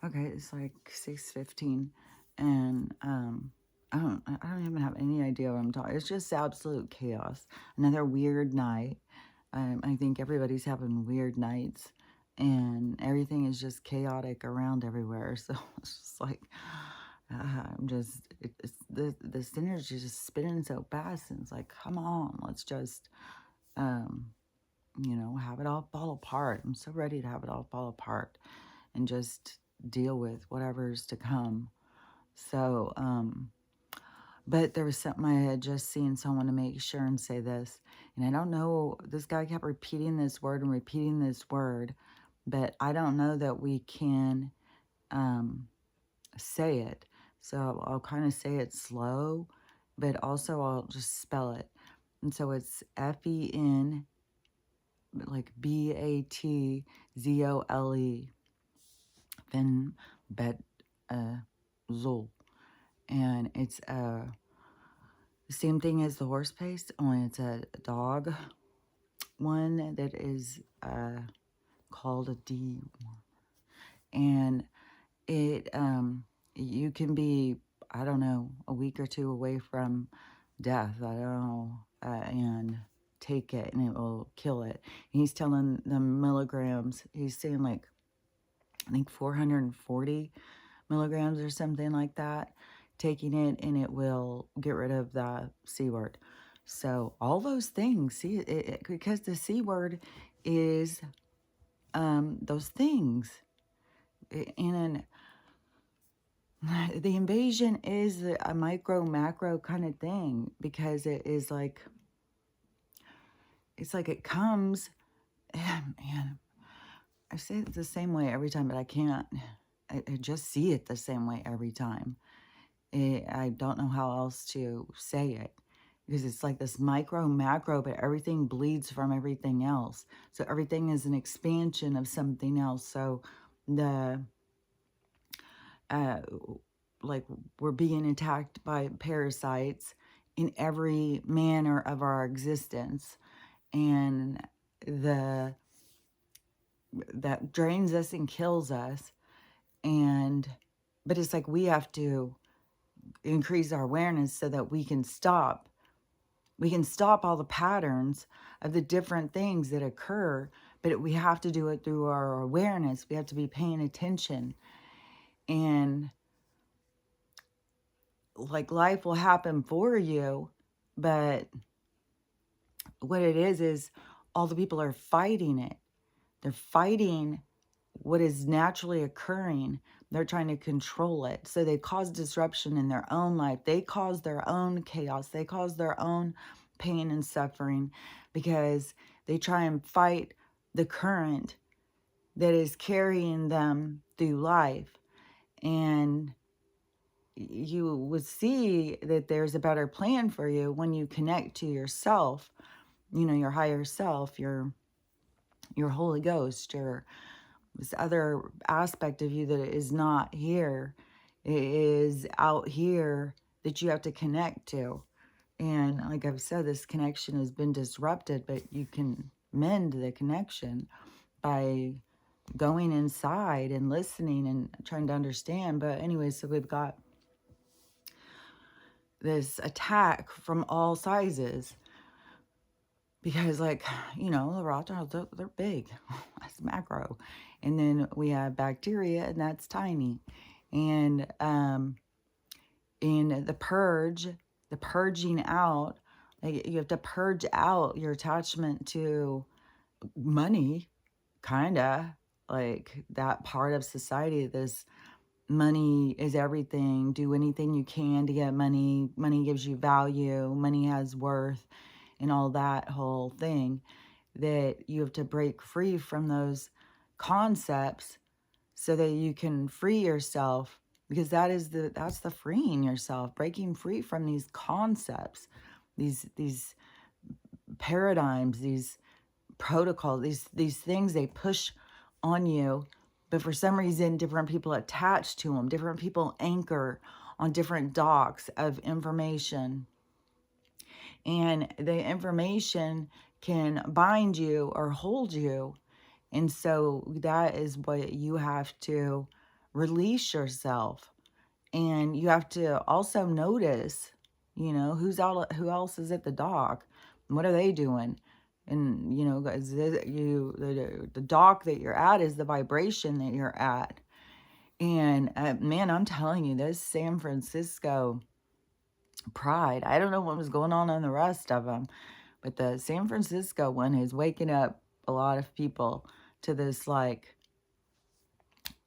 Okay, it's like 6:15, and I don't even have any idea what I'm talking. It's just absolute chaos. Another weird night. I think everybody's having weird nights, and everything is just chaotic around everywhere. So it's just like I'm just this energy is just spinning so fast, and it's like, come on, let's just um, have it all fall apart. I'm so ready to have it all fall apart and just deal with whatever's to come. So, but there was something I had just seen, so I want to make sure and say this. And I don't know, this guy kept repeating this word and repeating this word, but I don't know that we can say it. So I'll kind of say it slow, but also I'll just spell it. And so it's F-E-N, like B-A-T-Z-O-L-E, Fen Bet Zol. And it's the same thing as the horse pace, only it's a dog one that is called a D. And it you can be, I don't know, a week or two away from death. I don't know, and take it and it will kill it. And he's telling the milligrams. He's saying like I think 440 milligrams or something like that. Taking it and it will get rid of the C word. So all those things, see, because the C word is those things. And the invasion is a micro macro kind of thing because it is like, it's like it comes, man, I say it the same way every time, but I can't, I just see it the same way every time. I don't know how else to say it because it's like this micro macro, but everything bleeds from everything else. So everything is an expansion of something else. So the uh, like we're being attacked by parasites in every manner of our existence, and the that drains us and kills us. And but it's like we have to increase our awareness so that we can stop all the patterns of the different things that occur, but we have to do it through our awareness. We have to be paying attention. And like life will happen for you, but what it is all the people are fighting it. They're fighting what is naturally occurring. They're trying to control it. So they cause disruption in their own life. They cause their own chaos. They cause their own pain and suffering because they try and fight the current that is carrying them through life. And you would see that there's a better plan for you when you connect to yourself, your higher self, your Holy Ghost, your this other aspect of you that is not here, is out here that you have to connect to. And like I've said, this connection has been disrupted, but you can mend the connection by going inside and listening and trying to understand. But anyway, so we've got this attack from all sizes because, like, the Rothschilds, they're big. That's macro. And then we have bacteria, and that's tiny. And in the purging out, like, you have to purge out your attachment to money, kind of like that part of society. This money is everything. Do anything you can to get money. Money gives you value. Money has worth, and all that whole thing. That you have to break free from those concepts so that you can free yourself, because that's the freeing yourself, breaking free from these concepts, these paradigms, these protocols, these things they push on you. But for some reason, different people attach to them, different people anchor on different docks of information. And the information can bind you or hold you. And so that is what you have to release yourself. And you have to also notice, who else is at the dock? What are they doing? And, the dock that you're at is the vibration that you're at. And man, I'm telling you, this San Francisco pride, I don't know what was going on in the rest of them, but the San Francisco one is waking up a lot of people to this, like,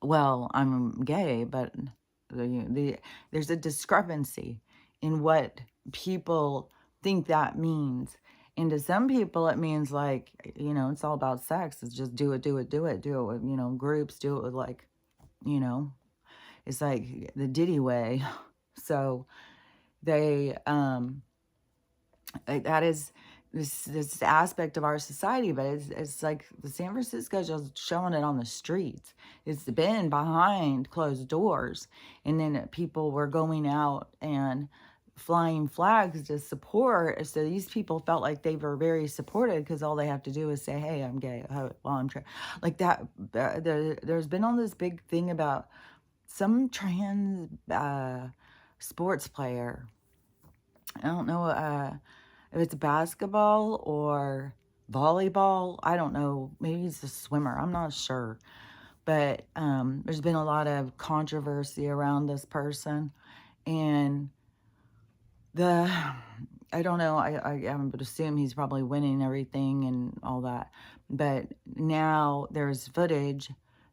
well, I'm gay, but there's a discrepancy in what people think that means. And to some people, it means, like, it's all about sex. It's just do it, do it, do it, do it with, groups, do it with, like, you know, it's like the Diddy way. So they, that is this aspect of our society, but it's like the San Francisco just showing it on the streets. It's been behind closed doors, and then people were going out and flying flags to support. So these people felt like they were very supported because all they have to do is say, "Hey, I'm gay. Oh, well, I'm trans." Like that. There's been all this big thing about some trans sports player. I don't know if it's basketball or volleyball. I don't know. Maybe he's a swimmer. I'm not sure. But there's been a lot of controversy around this person. And I don't know. I would assume he's probably winning everything and all that. But now there's footage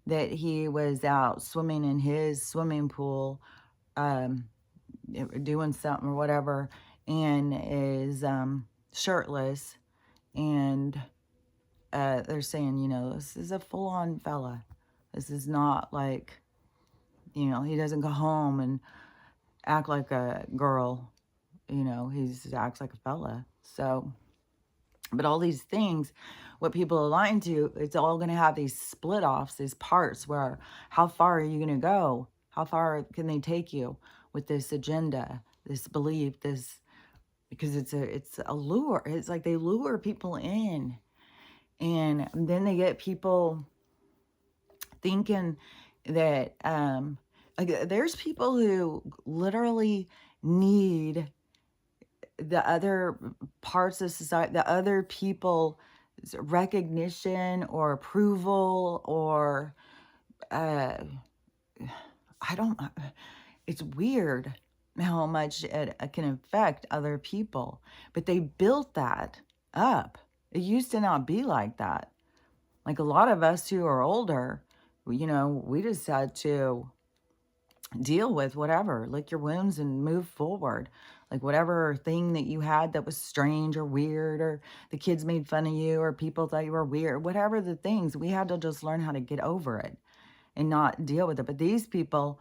that he was out swimming in his swimming pool, doing something or whatever, and is shirtless. And they're saying, this is a full-on fella. This is not like, he doesn't go home and act like a girl. He acts like a fella. So, but all these things, what people align to, it's all going to have these split offs, these parts where how far are you going to go? How far can they take you with this agenda, this belief, because it's a lure. It's like they lure people in, and then they get people thinking that like, there's people who literally need the other parts of society, the other people's recognition or approval, or I don't, it's weird how much it can affect other people, but they built that up. It used to not be like that. Like a lot of us who are older, we just had to deal with whatever, lick your wounds and move forward. Like whatever thing that you had that was strange or weird, or the kids made fun of you, or people thought you were weird, whatever the things, we had to just learn how to get over it and not deal with it. But these people,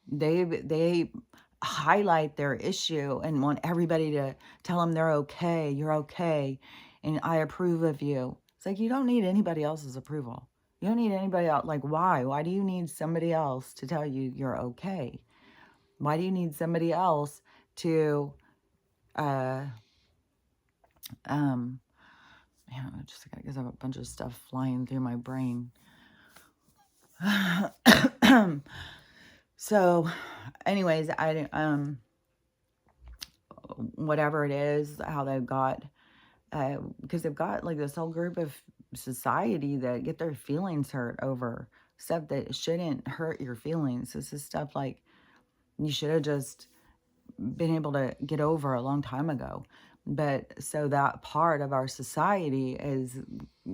they highlight their issue and want everybody to tell them they're okay, you're okay, and I approve of you. It's like, you don't need anybody else's approval. You don't need anybody else. Like, why? Why do you need somebody else to tell you you're okay? Why do you need somebody else to, man, I guess I have a bunch of stuff flying through my brain. So, anyways, whatever it is, how they've got, because they've got like this whole group of society that get their feelings hurt over stuff that shouldn't hurt your feelings. This is stuff like you should have just been able to get over a long time ago. But so that part of our society is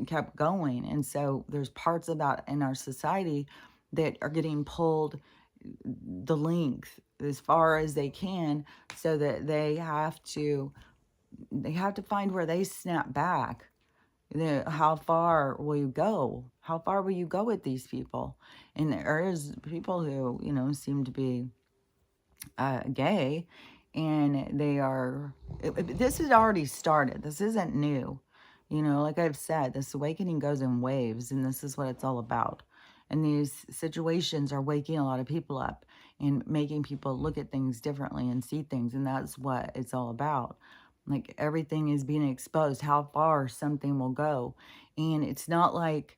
kept going. And so there's parts of that in our society that are getting pulled the length as far as they can, so that they have to find where they snap back. How far will you go? How far will you go with these people? And there is people who, seem to be gay, and they are, this has already started. This isn't new. Like I've said, this awakening goes in waves, and this is what it's all about. And these situations are waking a lot of people up and making people look at things differently and see things. And that's what it's all about. Like everything is being exposed, how far something will go. And it's not like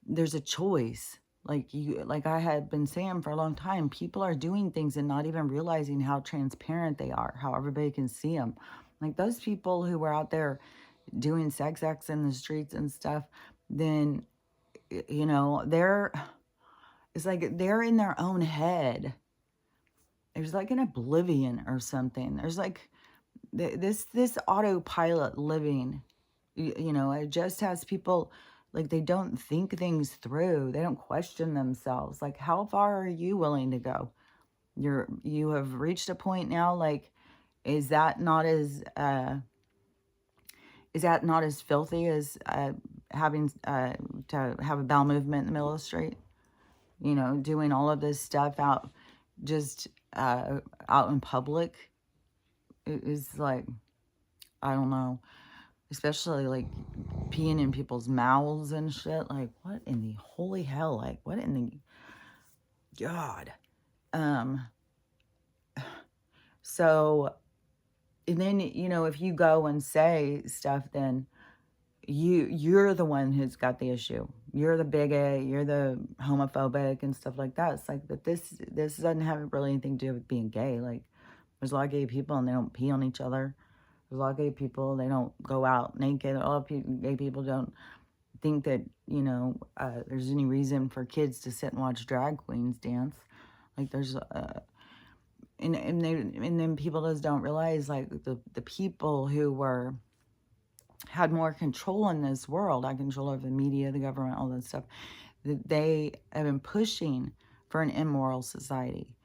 there's a choice. Like I had been saying for a long time, people are doing things and not even realizing how transparent they are, how everybody can see them. Like those people who were out there doing sex acts in the streets and stuff, then, they're, it's like they're in their own head. There's like an oblivion or something. There's like this autopilot living. It just has people like they don't think things through. They don't question themselves. Like, how far are you willing to go? You have reached a point now. Like, is that not as filthy as having to have a bowel movement in the middle of the street? Doing all of this stuff just out in public is like, I don't know, especially like peeing in people's mouths and shit. Like, what in the holy hell? Like, what in the God? So, and then, if you go and say stuff, then you're the one who's got the issue. You're the bigot, you're the homophobic and stuff like that. It's like that this doesn't have really anything to do with being gay. Like, there's a lot of gay people and they don't pee on each other. There's a lot of gay people, they don't go out naked. A lot of gay people don't think that, there's any reason for kids to sit and watch drag queens dance. Like, there's and then people just don't realize, like, the people who had more control in this world, had control over the media, the government, all that stuff, that they have been pushing for an immoral society.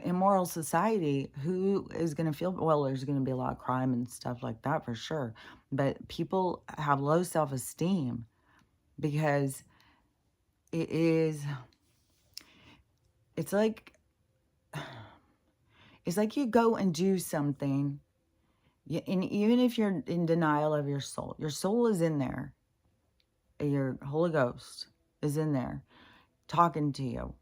Immoral society, who is going to feel, well, there's going to be a lot of crime and stuff like that for sure, but people have low self-esteem because it's like you go and do something, and even if you're in denial of your soul is in there, your Holy Ghost is in there talking to you,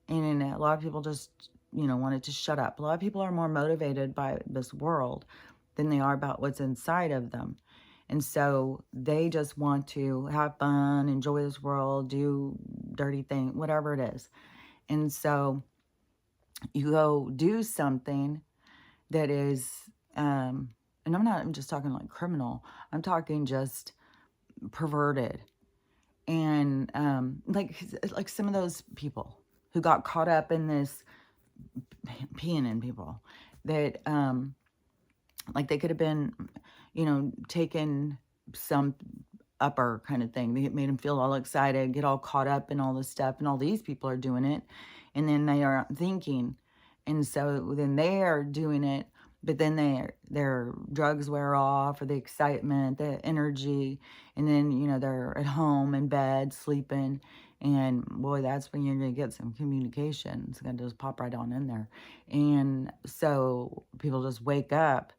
and a lot of people just wanted to shut up. A lot of people are more motivated by this world than they are about what's inside of them. And so they just want to have fun, enjoy this world, do dirty things, whatever it is. And so you go do something that is, and I'm just talking like criminal. I'm talking just perverted. And like some of those people who got caught up in this peeing in people that like they could have been taken some upper kind of thing. They made them feel all excited, get all caught up in all this stuff, and all these people are doing it, and then they aren't thinking, and so then they are doing it, but then their drugs wear off, or the excitement, the energy, and then they're at home in bed sleeping, and boy, that's when you're gonna get some communication. It's gonna just pop right on in there, and so people just wake up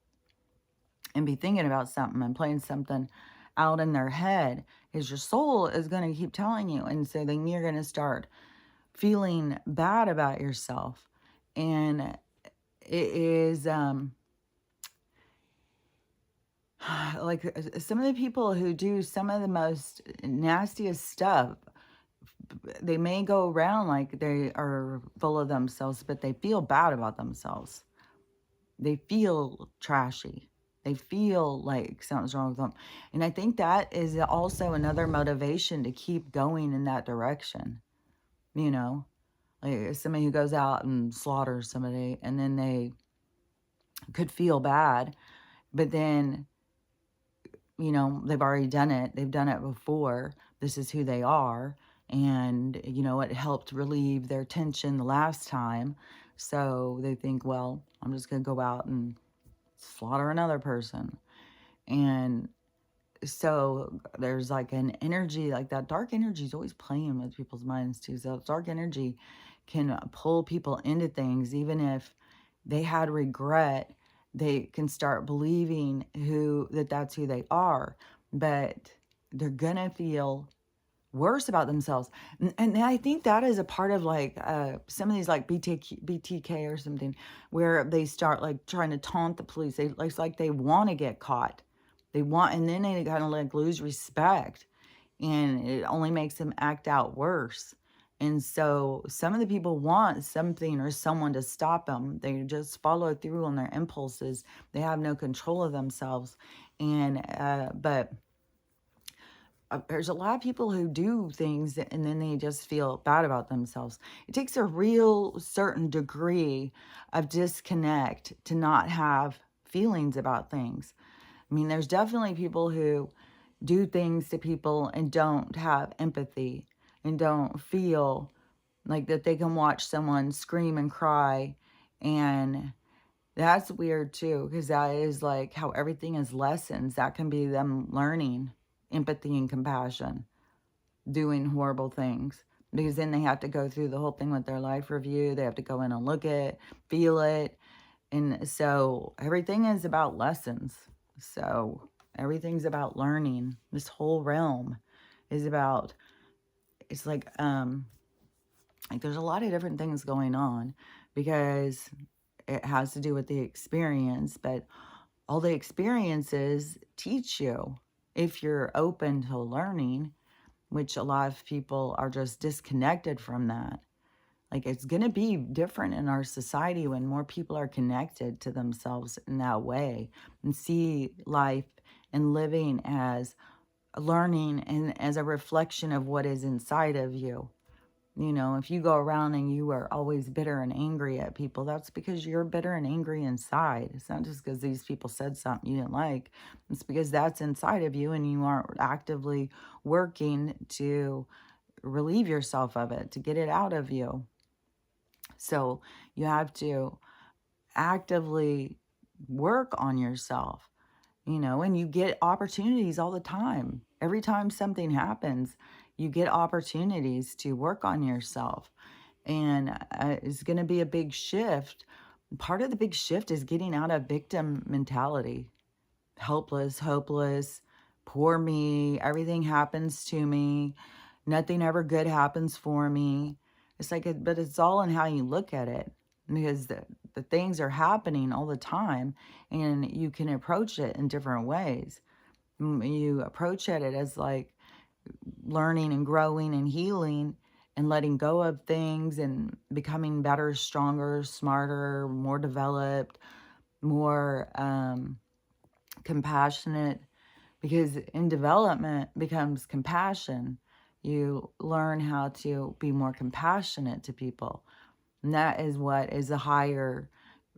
and be thinking about something and playing something out in their head, because your soul is going to keep telling you. And so then you're going to start feeling bad about yourself. And it is like some of the people who do some of the most nastiest stuff, they may go around like they are full of themselves, but they feel bad about themselves. They feel trashy. They feel like something's wrong with them. And I think that is also another motivation to keep going in that direction. Like somebody who goes out and slaughters somebody, and then they could feel bad, but then, they've already done it. They've done it before. This is who they are. And, it helped relieve their tension the last time. So they think, well, I'm just going to go out and slaughter another person. And so there's like an energy, like that dark energy is always playing with people's minds too. So dark energy can pull people into things. Even if they had regret, they can start believing that's who they are, but they're gonna feel worse about themselves. And I think that is a part of like some of these like BTK or something, where they start like trying to taunt the police. It's like they want to get caught. And then they kind of like lose respect, and it only makes them act out worse. And so some of the people want something or someone to stop them. They just follow through on their impulses. They have no control of themselves. But there's a lot of people who do things and then they just feel bad about themselves. It takes a real certain degree of disconnect to not have feelings about things. I mean, there's definitely people who do things to people and don't have empathy and don't feel like that they can watch someone scream and cry. And that's weird too, because that is like how everything is lessons. That can be them learning empathy and compassion, doing horrible things. Because then they have to go through the whole thing with their life review. They have to go in and look at, feel it. And so everything is about lessons. So everything's about learning. This whole realm is about, it's like there's a lot of different things going on because it has to do with the experience, but all the experiences teach you if you're open to learning, which a lot of people are just disconnected from that. Like it's going to be different in our society when more people are connected to themselves in that way and see life and living as learning and as a reflection of what is inside of you. You know, if you go around and you are always bitter and angry at people, that's because you're bitter and angry inside. It's not just because these people said something you didn't like. It's because that's inside of you and you aren't actively working to relieve yourself of it, to get it out of you. So you have to actively work on yourself, you know, and you get opportunities all the time. Every time something happens, you get opportunities to work on yourself. And it's going to be a big shift. Part of the big shift is getting out of victim mentality. Helpless, hopeless, poor me, everything happens to me, nothing ever good happens for me. It's like, but it's all in how you look at it because the things are happening all the time and you can approach it in different ways. You approach it as like learning and growing and healing and letting go of things and becoming better, stronger, smarter, more developed, more compassionate, because in development becomes compassion. You learn how to be more compassionate to people. And that is what is a higher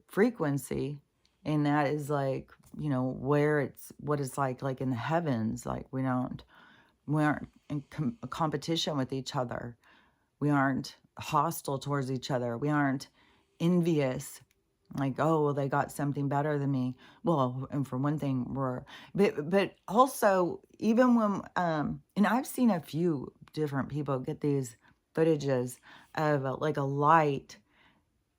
frequency. And that is like, you know, where it's what it's like in the heavens. Like we aren't in competition with each other. We aren't hostile towards each other. We aren't envious. Like, oh, well, they got something better than me. Well, and for one thing, but also even when, and I've seen a few different people get these footages of like a light,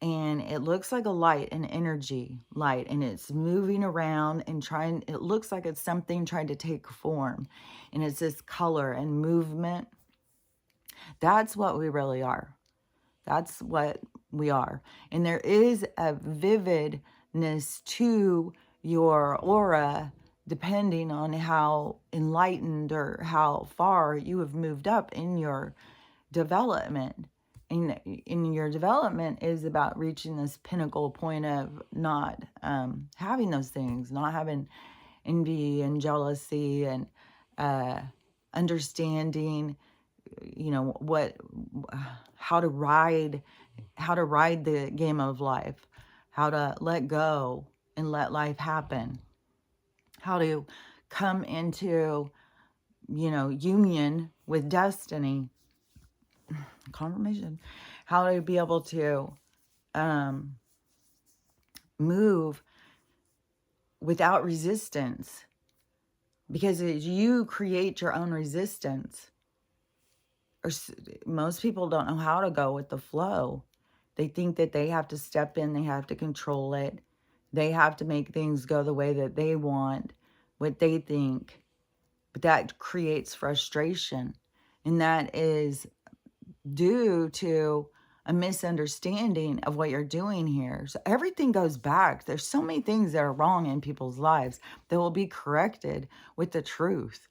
and it looks like a light, an energy light, and it's moving around and trying, it looks like it's something trying to take form, and it's this color and movement. That's what we really are. That's what we are. And there is a vividness to your aura depending on how enlightened or how far you have moved up in your development. And in your development is about reaching this pinnacle point of not having those things, not having envy and jealousy and understanding, you know, how to ride the game of life, how to let go and let life happen, how to come into, you know, union with destiny, confirmation, how to be able to move without resistance, because you create your own resistance. Or most people don't know how to go with the flow. They think that they have to step in, they have to control it, they have to make things go the way that they want, what they think. But that creates frustration. And that is due to a misunderstanding of what you're doing here. So everything goes back. There's so many things that are wrong in people's lives that will be corrected with the truth,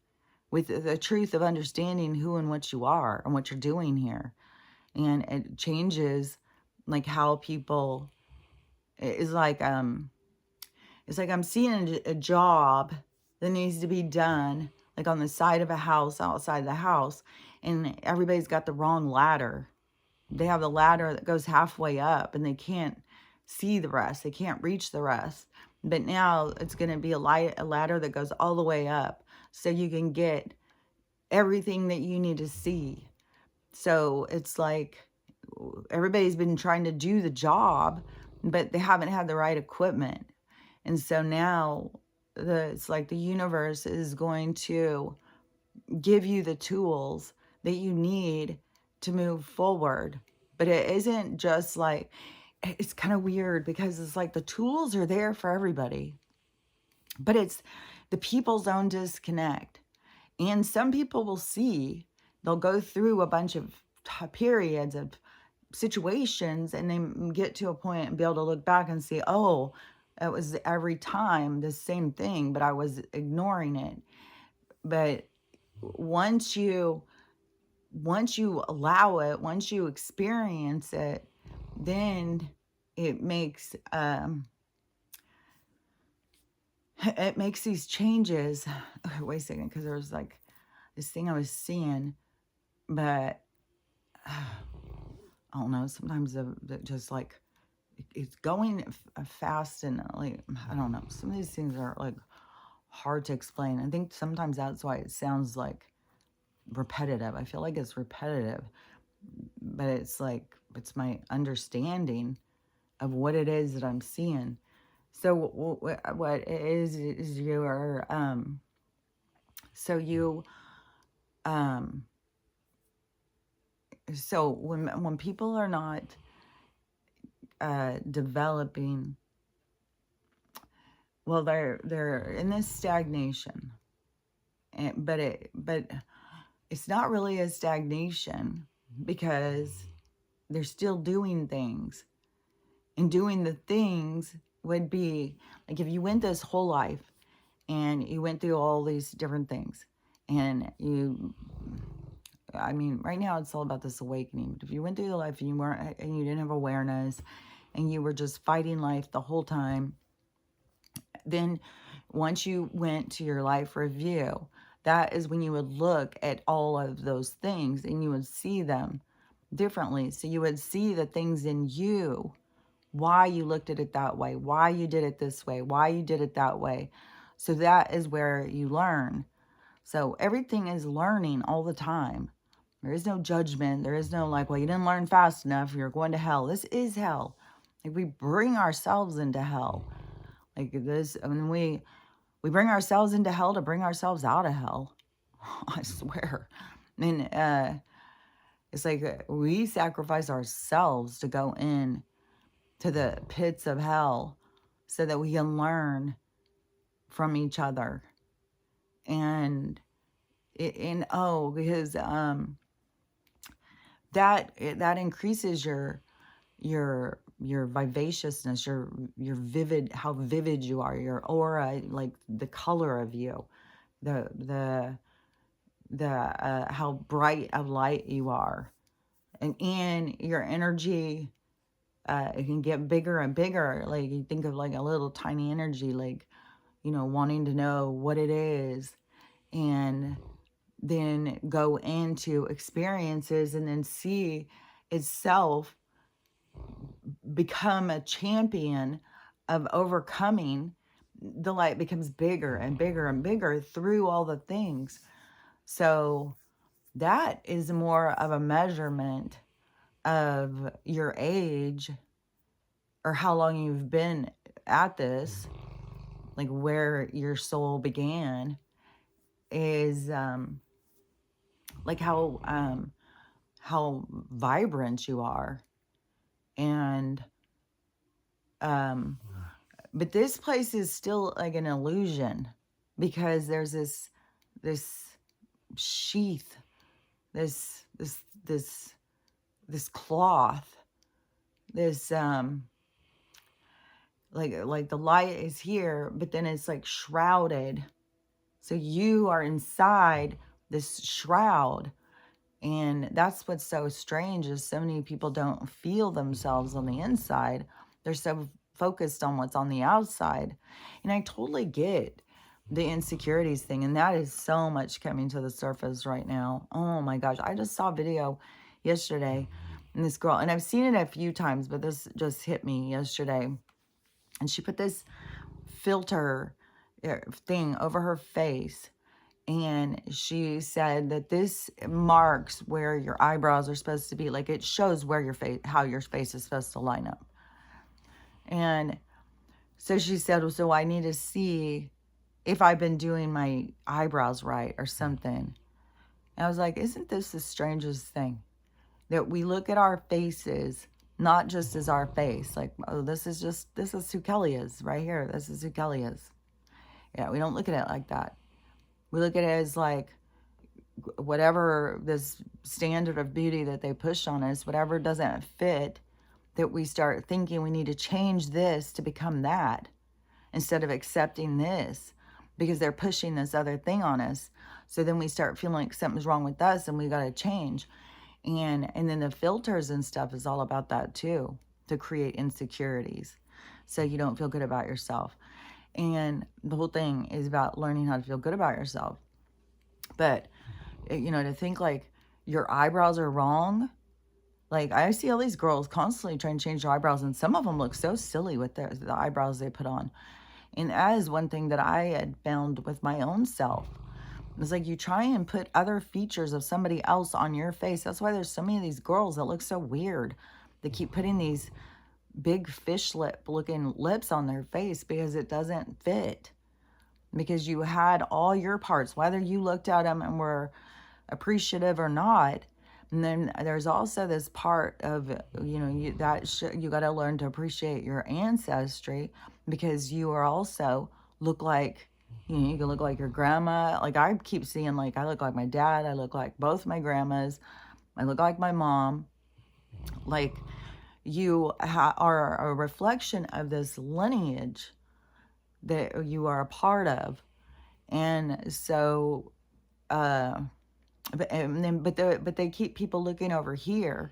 with the truth of understanding who and what you are and what you're doing here. and it changes like how people, it's like I'm seeing a job that needs to be done like on the side of a house, outside the house, and everybody's got the wrong ladder. They have the ladder that goes halfway up and they can't see the rest. They can't reach the rest. But now it's going to be a ladder that goes all the way up so you can get everything that you need to see. So it's like everybody's been trying to do the job, but they haven't had the right equipment. And so now it's like the universe is going to give you the tools that you need to move forward. But it isn't just like, it's kind of weird because it's like the tools are there for everybody, but it's the people's own disconnect. And some people will see, they'll go through a bunch of periods of situations and they get to a point and be able to look back and see, oh, it was every time the same thing, but I was ignoring it. But once you allow it, once you experience it, then it makes these changes. Okay, wait a second, because there was like this thing I was seeing, but I don't know. Sometimes just like it's going fast and like I don't know. Some of these things are like hard to explain. I think sometimes that's why it sounds like repetitive. I feel like it's repetitive, but it's like it's my understanding of what it is that I'm seeing. So what it is your so you so when people are not developing, well, they're in this stagnation, but it's not really a stagnation because they're still doing things, and doing the things would be like if you went this whole life and you went through all these different things and I mean, right now it's all about this awakening. But if you went through the life and you didn't have awareness and you were just fighting life the whole time, then once you went to your life review, that is when you would look at all of those things and you would see them differently. So you would see the things in you, why you looked at it that way, why you did it this way, why you did it that way. So that is where you learn. So everything is learning all the time. There is no judgment. There is no like, well, you didn't learn fast enough, you're going to hell. This is hell. Like we bring ourselves into hell. Like this, I mean, we bring ourselves into hell to bring ourselves out of hell. I swear. I mean, it's like we sacrifice ourselves to go in to the pits of hell so that we can learn from each other. And because that increases your vivaciousness, your vivid, how vivid you are, your aura, like the color of you, the how bright of light you are, and your energy. It can get bigger and bigger. Like you think of like a little tiny energy, like, wanting to know what it is, and then go into experiences and then see itself become a champion of overcoming. The light becomes bigger and bigger and bigger through all the things. So that is more of a measurement of your age or how long you've been at this, like where your soul began, is like how vibrant you are. And but this place is still like an illusion because there's this sheath, this cloth, this like the light is here, but then it's like shrouded. So you are inside this shroud, And that's what's so strange is so many people don't feel themselves on the inside. They're so focused on what's on the outside. And I totally get the insecurities thing. And that is so much coming to the surface right now. Oh my gosh. I just saw a video yesterday and this girl, and I've seen it a few times, but this just hit me yesterday. And she put this filter thing over her face, and she said that this marks where your eyebrows are supposed to be. Like, it shows where your face, how your face is supposed to line up. And so she said, so I need to see if I've been doing my eyebrows right or something. And I was like, isn't this the strangest thing? That we look at our faces not just as our face, like, oh, this is who Kelly is right here. This is who Kelly is. Yeah, we don't look at it like that. We look at it as like whatever this standard of beauty that they push on us, whatever doesn't fit, that we start thinking we need to change this to become that instead of accepting this because they're pushing this other thing on us. So then we start feeling like something's wrong with us and we got to change. And then the filters and stuff is all about that too, to create insecurities so you don't feel good about yourself. And the whole thing is about learning how to feel good about yourself. But, to think like your eyebrows are wrong. Like, I see all these girls constantly trying to change their eyebrows, and some of them look so silly with the eyebrows they put on. And that is one thing that I had found with my own self. It's like you try and put other features of somebody else on your face. That's why there's so many of these girls that look so weird. They keep putting these big fish lip looking lips on their face because it doesn't fit. Because you had all your parts, whether you looked at them and were appreciative or not. And then there's also this part of, you got to learn to appreciate your ancestry, because you are also look like, you can look like your grandma. Like, I keep seeing, like, I look like my dad. I look like both my grandmas. I look like my mom. Like, you are a reflection of this lineage that you are a part of. And so, but they keep people looking over here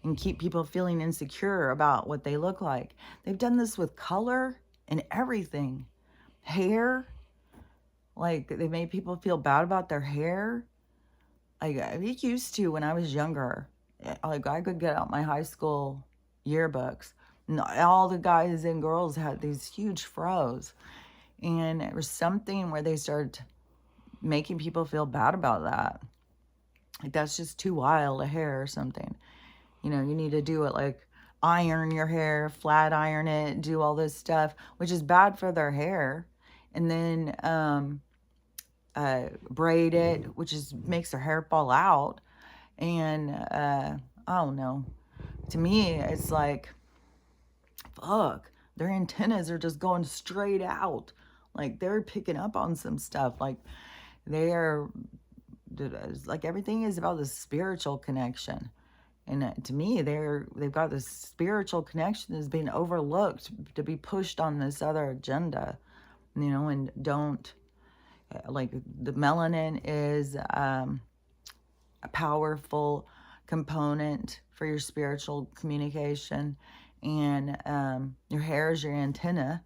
and keep people feeling insecure about what they look like. They've done this with color and everything. Hair, like, they made people feel bad about their hair. Like, I used to, when I was younger, like, I could get out my high school yearbooks, and all the guys and girls had these huge fros. And it was something where they started making people feel bad about that. Like, that's just too wild a hair or something. You need to do it, like, iron your hair, flat iron it, do all this stuff, which is bad for their hair. And then braid it, which makes their hair fall out. And I don't know. To me, it's like, fuck, their antennas are just going straight out. Like, they're picking up on some stuff. Like, they're like, everything is about the spiritual connection. And to me, they've got this spiritual connection that's being overlooked to be pushed on this other agenda, and don't, like, the melanin is a powerful component for your spiritual communication, and your hair is your antenna.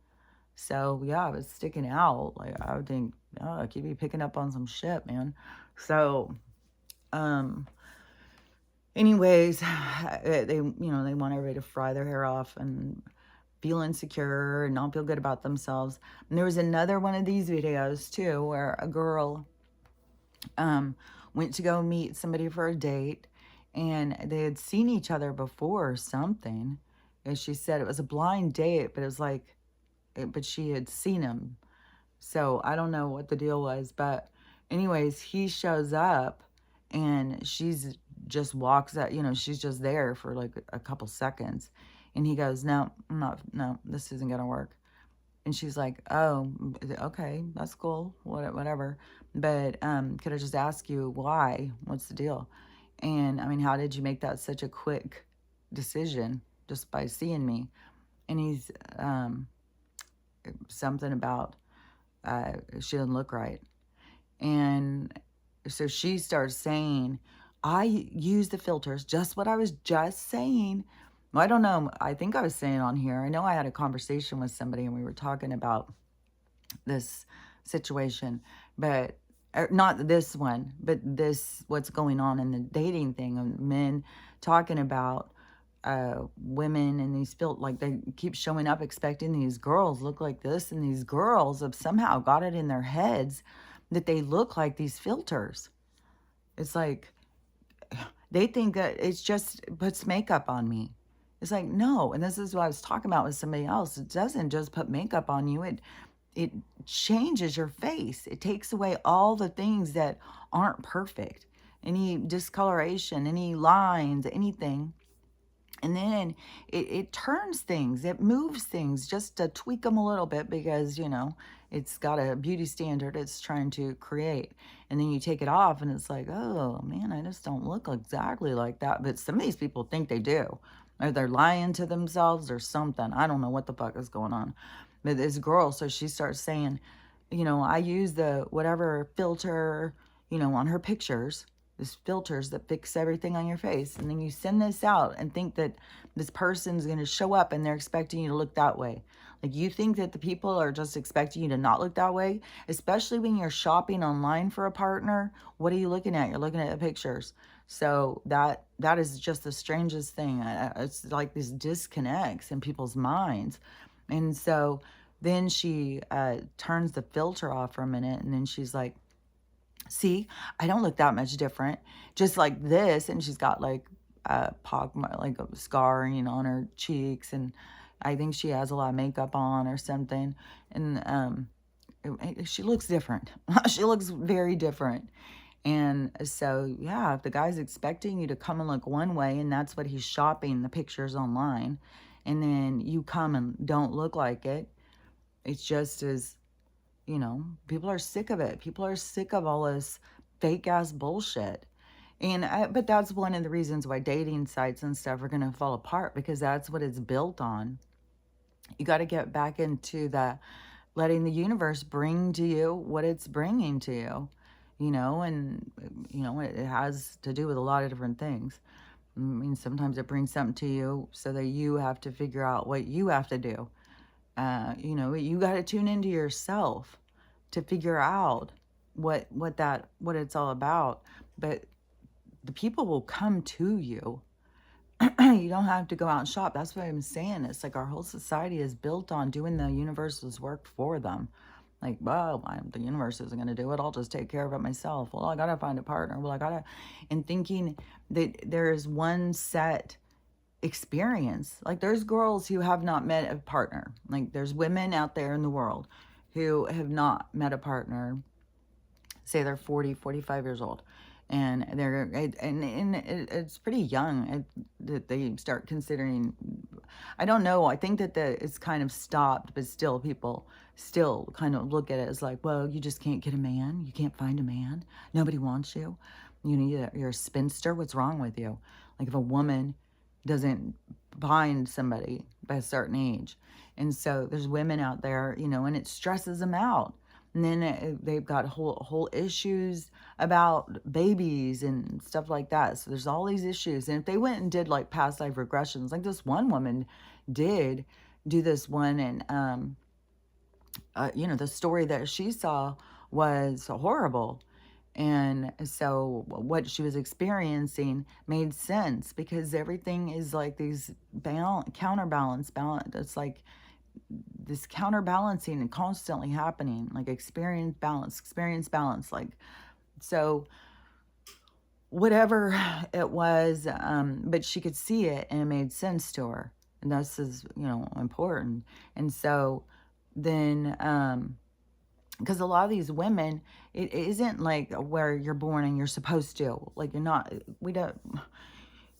So yeah, if it's sticking out, like, I would think, oh, I could be picking up on some shit, man. So, anyways, they want everybody to fry their hair off and feel insecure and not feel good about themselves. And there was another one of these videos too, where a girl went to go meet somebody for a date, and they had seen each other before or something. And she said it was a blind date, but it was like, but she had seen him. So I don't know what the deal was, but anyways, he shows up and she's just walks out, she's just there for like a couple seconds. And he goes, no, no, this isn't going to work. And she's like, oh, okay, that's cool, whatever. But could I just ask you why? What's the deal? And I mean, how did you make that such a quick decision just by seeing me? And he's something about she doesn't look right. And so she starts saying, I use the filters, just what I was just saying. Well, I don't know. I think I was saying on here. I know I had a conversation with somebody and we were talking about this situation, but not this one, but this what's going on in the dating thing of men talking about women and these feel like they keep showing up expecting these girls look like this, and these girls have somehow got it in their heads that they look like these filters. It's like they think that it's just puts makeup on me. It's like, no, and this is what I was talking about with somebody else. It doesn't just put makeup on you. It changes your face. It takes away all the things that aren't perfect. Any discoloration, any lines, anything. And then it turns things, it moves things just to tweak them a little bit because, it's got a beauty standard it's trying to create. And then you take it off and it's like, oh man, I just don't look exactly like that. But some of these people think they do. Or they're lying to themselves or something. I don't know what the fuck is going on. But this girl, so she starts saying, I use the whatever filter, on her pictures, this filters that fix everything on your face. And then you send this out and think that this person's going to show up and they're expecting you to look that way. Like you think that the people are just expecting you to not look that way, especially when you're shopping online for a partner. What are you looking at? You're looking at the pictures. So that is just the strangest thing. It's like this disconnects in people's minds. And so then she turns the filter off for a minute and then she's like, see, I don't look that much different. Just like this. And she's got like a like a scar, on her cheeks. And I think she has a lot of makeup on or something. And she looks different. She looks very different. And so, yeah, if the guy's expecting you to come and look one way and that's what he's shopping the pictures online, and then you come and don't look like it, it's just as, people are sick of it. People are sick of all this fake ass bullshit. But that's one of the reasons why dating sites and stuff are going to fall apart, because that's what it's built on. You got to get back into the letting the universe bring to you what it's bringing to you, and, it has to do with a lot of different things. I mean, sometimes it brings something to you so that you have to figure out what you have to do. You got to tune into yourself to figure out what it's all about. But the people will come to you. You don't have to go out and shop. That's what I'm saying. It's like our whole society is built on doing the universe's work for them. Like, well, the universe isn't going to do it. I'll just take care of it myself. Well, I got to find a partner. And thinking that there is one set experience. Like there's girls who have not met a partner. Like there's women out there in the world who have not met a partner. Say they're 40, 45 years old. And it's pretty young that they start considering. I don't know. I think that it's kind of stopped, but still people still kind of look at it as like, well, you just can't get a man. You can't find a man. Nobody wants you. You're a spinster. What's wrong with you? Like if a woman doesn't find somebody by a certain age. And so there's women out there, and it stresses them out. And then they've got whole issues about babies and stuff like that. So there's all these issues. And if they went and did like past life regressions, like this one woman did do this one, and the story that she saw was horrible. And so what she was experiencing made sense because everything is like these counterbalance. It's like this counterbalancing and constantly happening, like experience balance. Like, so whatever it was, but she could see it and it made sense to her. And this is, important. And so then, because a lot of these women, it isn't like where you're born and you're supposed to. Like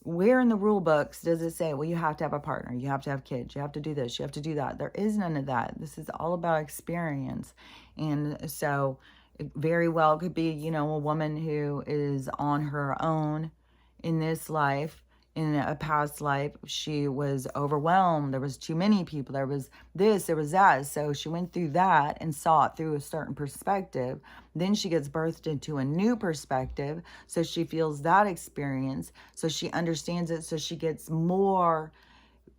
where in the rule books does it say, well, you have to have a partner, you have to have kids, you have to do this, you have to do that? There is none of that. This is all about experience. And so it very well could be, a woman who is on her own in this life, in a past life, she was overwhelmed. There was too many people. There was this, there was that. So she went through that and saw it through a certain perspective. Then she gets birthed into a new perspective. So she feels that experience. So she understands it. So she gets more,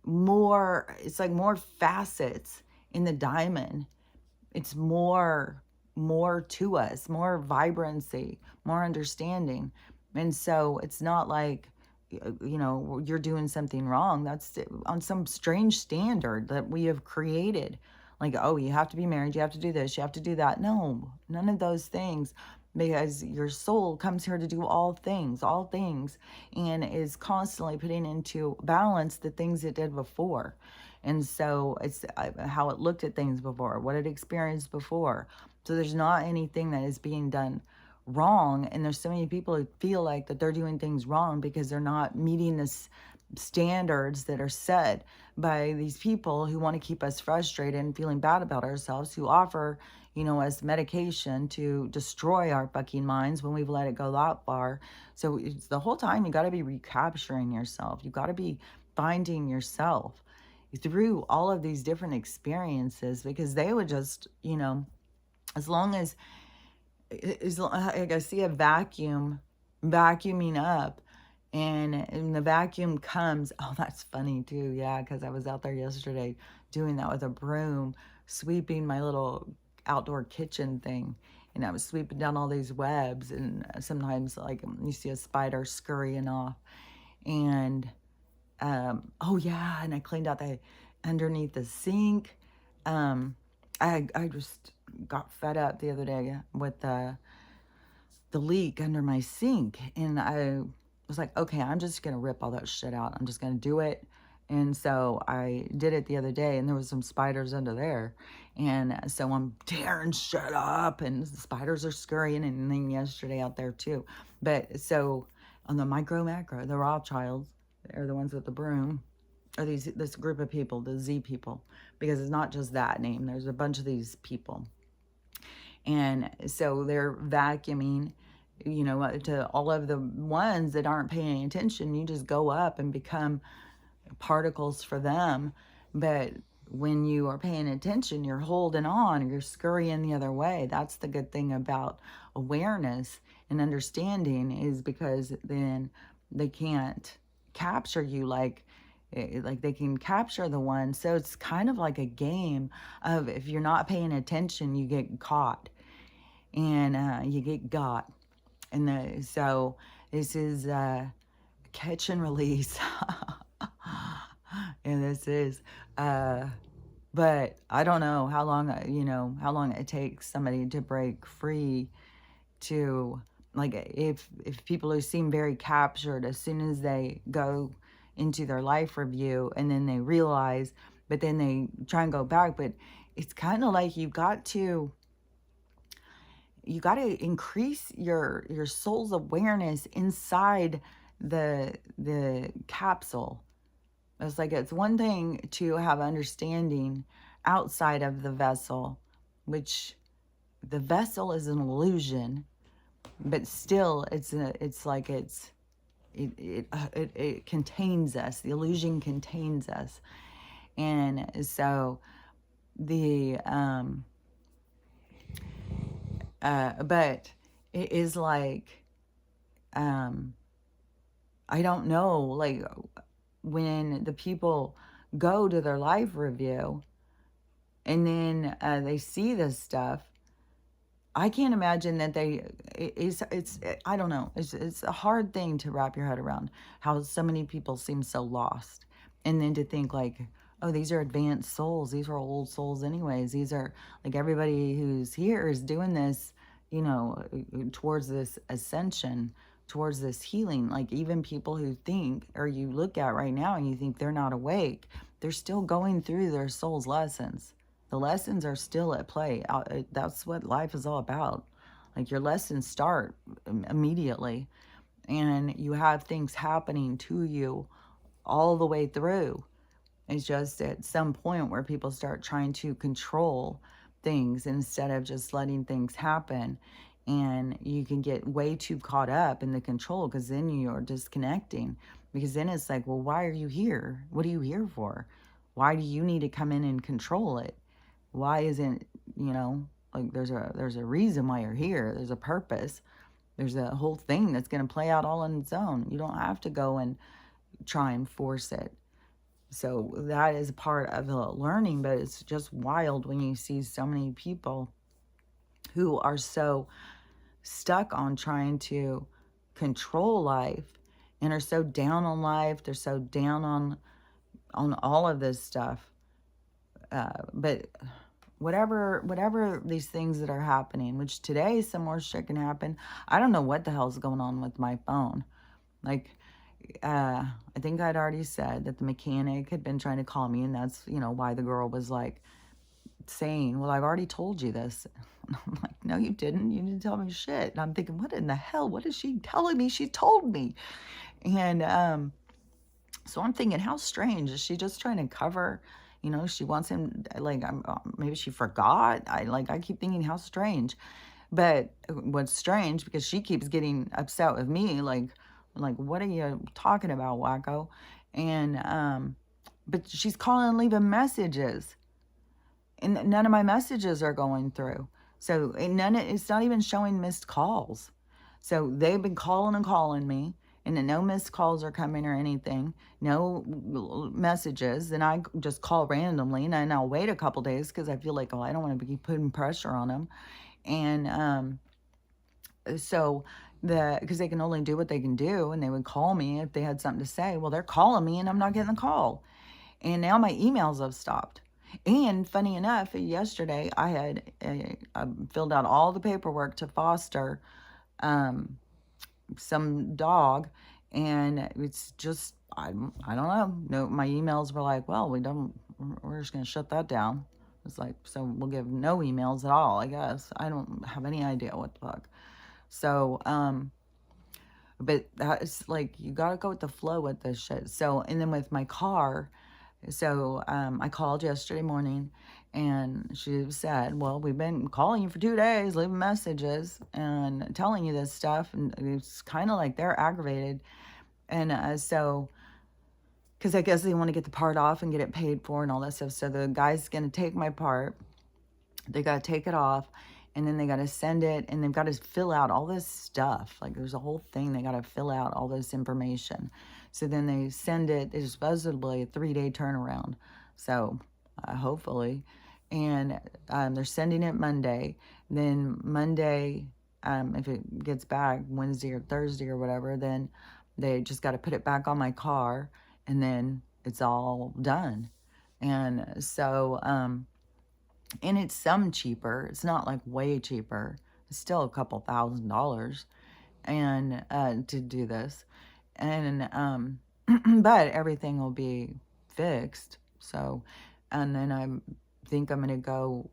it's like more facets in the diamond. It's more to us, more vibrancy, more understanding. And so it's not like, you're doing something wrong. That's on some strange standard that we have created. Like, oh, you have to be married, you have to do this, you have to do that. No, none of those things, because your soul comes here to do all things, and is constantly putting into balance the things it did before. And so it's how it looked at things before, what it experienced before. So there's not anything that is being done wrong. And there's so many people who feel like that they're doing things wrong because they're not meeting the standards that are set by these people who want to keep us frustrated and feeling bad about ourselves, who offer, us medication to destroy our fucking minds when we've let it go that far. So it's the whole time you got to be recapturing yourself. You got to be finding yourself through all of these different experiences, because they would just, as long as like I see a vacuum vacuuming up, and the vacuum comes. Oh, that's funny too. Yeah, because I was out there yesterday doing that with a broom, sweeping my little outdoor kitchen thing, and I was sweeping down all these webs, and sometimes like you see a spider scurrying off, and oh yeah, and I cleaned out the underneath the sink. I just got fed up the other day with the leak under my sink, and I was like, okay, I'm just gonna rip all that shit out. I'm just gonna do it. And so I did it the other day, and there was some spiders under there, and so I'm tearing shit up, and the spiders are scurrying, and then yesterday out there too. But so on the micro macro, the Rothschilds are the ones with the broom, or this group of people, the Z people, because it's not just that name. There's a bunch of these people, and so they're vacuuming, to all of the ones that aren't paying attention. You just go up and become particles for them. But when you are paying attention, you're holding on, you're scurrying the other way. That's the good thing about awareness and understanding, is because then they can't capture you like they can capture the one. So it's kind of like a game of, if you're not paying attention, you get caught, and you get got. So this is catch and release. And this is but I don't know how long, how long it takes somebody to break free, to, like, if people who seem very captured, as soon as they go into their life review and then they realize, but then they try and go back. But it's kind of like you got to increase your soul's awareness inside the capsule. It's like, it's one thing to have understanding outside of the vessel, which the vessel is an illusion, but still it contains us. The illusion contains us. And so the but it is like, I don't know, like, when the people go to their life review and then they see this stuff, I can't imagine that it's I don't know. It's a hard thing to wrap your head around, how so many people seem so lost. And then to think like, oh, these are advanced souls. These are old souls anyways. These are like, everybody who's here is doing this, towards this ascension, towards this healing. Like, even people who think, or you look at right now and you think they're not awake, they're still going through their soul's lessons. The lessons are still at play. That's what life is all about. Like, your lessons start immediately, and you have things happening to you all the way through. It's just at some point where people start trying to control things instead of just letting things happen. And you can get way too caught up in the control, because then you're disconnecting. Because then it's like, well, why are you here? What are you here for? Why do you need to come in and control it? Why isn't, you know, like there's a reason why you're here. There's a purpose. There's a whole thing that's going to play out all on its own. You don't have to go and try and force it. So that is part of the learning, but it's just wild when you see so many people who are so stuck on trying to control life and are so down on life. They're so down on all of this stuff. But whatever these things that are happening, which today some more shit can happen. I don't know what the hell's going on with my phone. Like, I think I'd already said that the mechanic had been trying to call me, and that's, why the girl was like saying, well, I've already told you this. And I'm like, no, you didn't. You didn't tell me shit. And I'm thinking, what in the hell? What is she telling me? She told me. And so I'm thinking, how strange. Is she just trying to cover? She wants him, like, maybe she forgot. I keep thinking, how strange. But what's strange, because she keeps getting upset with me, like, what are you talking about, wacko? And, but she's calling and leaving messages. And none of my messages are going through. So it's not even showing missed calls. So they've been calling and calling me, and no missed calls are coming or anything, no messages. And I just call randomly, and then I'll wait a couple days because I feel like, I don't want to be putting pressure on them. And so because they can only do what they can do, and they would call me if they had something to say. Well, they're calling me, and I'm not getting the call. And now my emails have stopped. And funny enough, yesterday I had filled out all the paperwork to foster some dog, and it's just, I don't know. No, my emails were like, well, we're just going to shut that down. It's like, so we'll give no emails at all, I guess. I don't have any idea what the fuck. So, but that's like, you got to go with the flow with this shit. So, and then with my car, so I called yesterday morning, and she said, well, we've been calling you for 2 days, leaving messages and telling you this stuff. And it's kind of like they're aggravated. And so, because I guess they want to get the part off and get it paid for and all that stuff. So the guy's going to take my part. They got to take it off, and then they got to send it, and they've got to fill out all this stuff. Like, there's a whole thing. They got to fill out all this information. So then they send it. It's supposedly a 3-day turnaround. So hopefully. And they're sending it Monday. Then Monday, if it gets back Wednesday or Thursday or whatever, then they just got to put it back on my car, and then it's all done. And so, and it's some cheaper. It's not like way cheaper. It's still a couple $1,000s and to do this. And but everything will be fixed. So, and then I think I'm gonna go.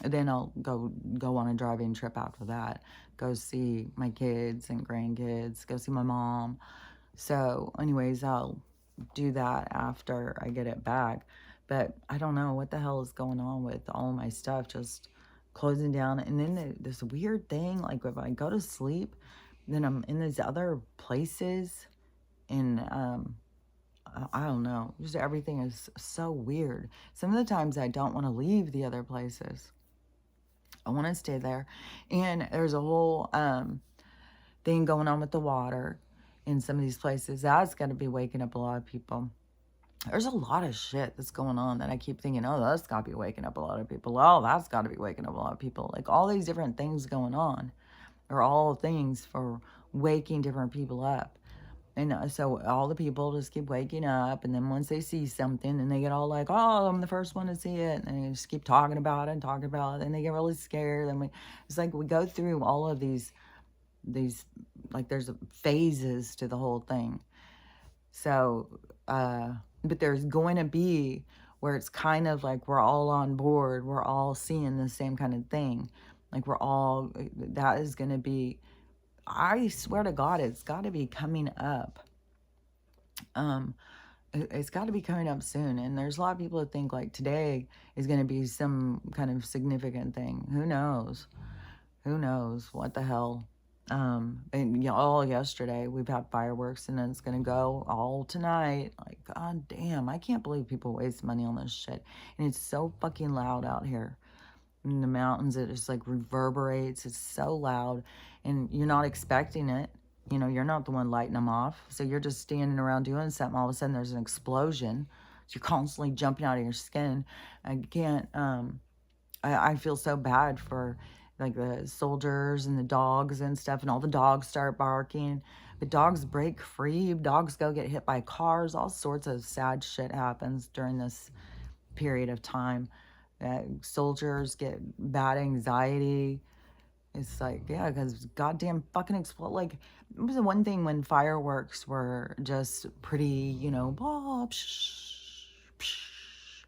Then I'll go on a driving trip after that. Go see my kids and grandkids. Go see my mom. So, anyways, I'll do that after I get it back. But I don't know what the hell is going on with all my stuff just closing down. And then this weird thing, like if I go to sleep, then I'm in these other places, and I don't know, just everything is so weird. Some of the times I don't want to leave the other places. I want to stay there. And there's a whole thing going on with the water in some of these places. That's going to be waking up a lot of people. There's a lot of shit that's going on that I keep thinking, oh, that's got to be waking up a lot of people. Oh, that's got to be waking up a lot of people. Like, all these different things going on are all things for waking different people up. And so all the people just keep waking up. And then once they see something, and they get all like, oh, I'm the first one to see it. And they just keep talking about it and talking about it. And they get really scared. And it's like we go through all of these, like, there's phases to the whole thing. So, but there's going to be where it's kind of like we're all on board. We're all seeing the same kind of thing. Like, that is going to be, I swear to God, it's got to be coming up. It's got to be coming up soon. And there's a lot of people that think like today is going to be some kind of significant thing. Who knows? Who knows what the hell And all yesterday we've had fireworks, and then it's gonna go all tonight. Like, god damn, I can't believe people waste money on this shit. And it's so fucking loud out here in the mountains. It just like reverberates. It's so loud, and you're not expecting it. You're not the one lighting them off. So you're just standing around doing something. All of a sudden there's an explosion. So you're constantly jumping out of your skin. I can't, I feel so bad for like the soldiers and the dogs and stuff, and all the dogs start barking. But dogs break free, dogs go get hit by cars, all sorts of sad shit happens during this period of time. Soldiers get bad anxiety. It's like, yeah, because goddamn fucking explode. Like, it was the one thing when fireworks were just pretty, blah, psh, psh,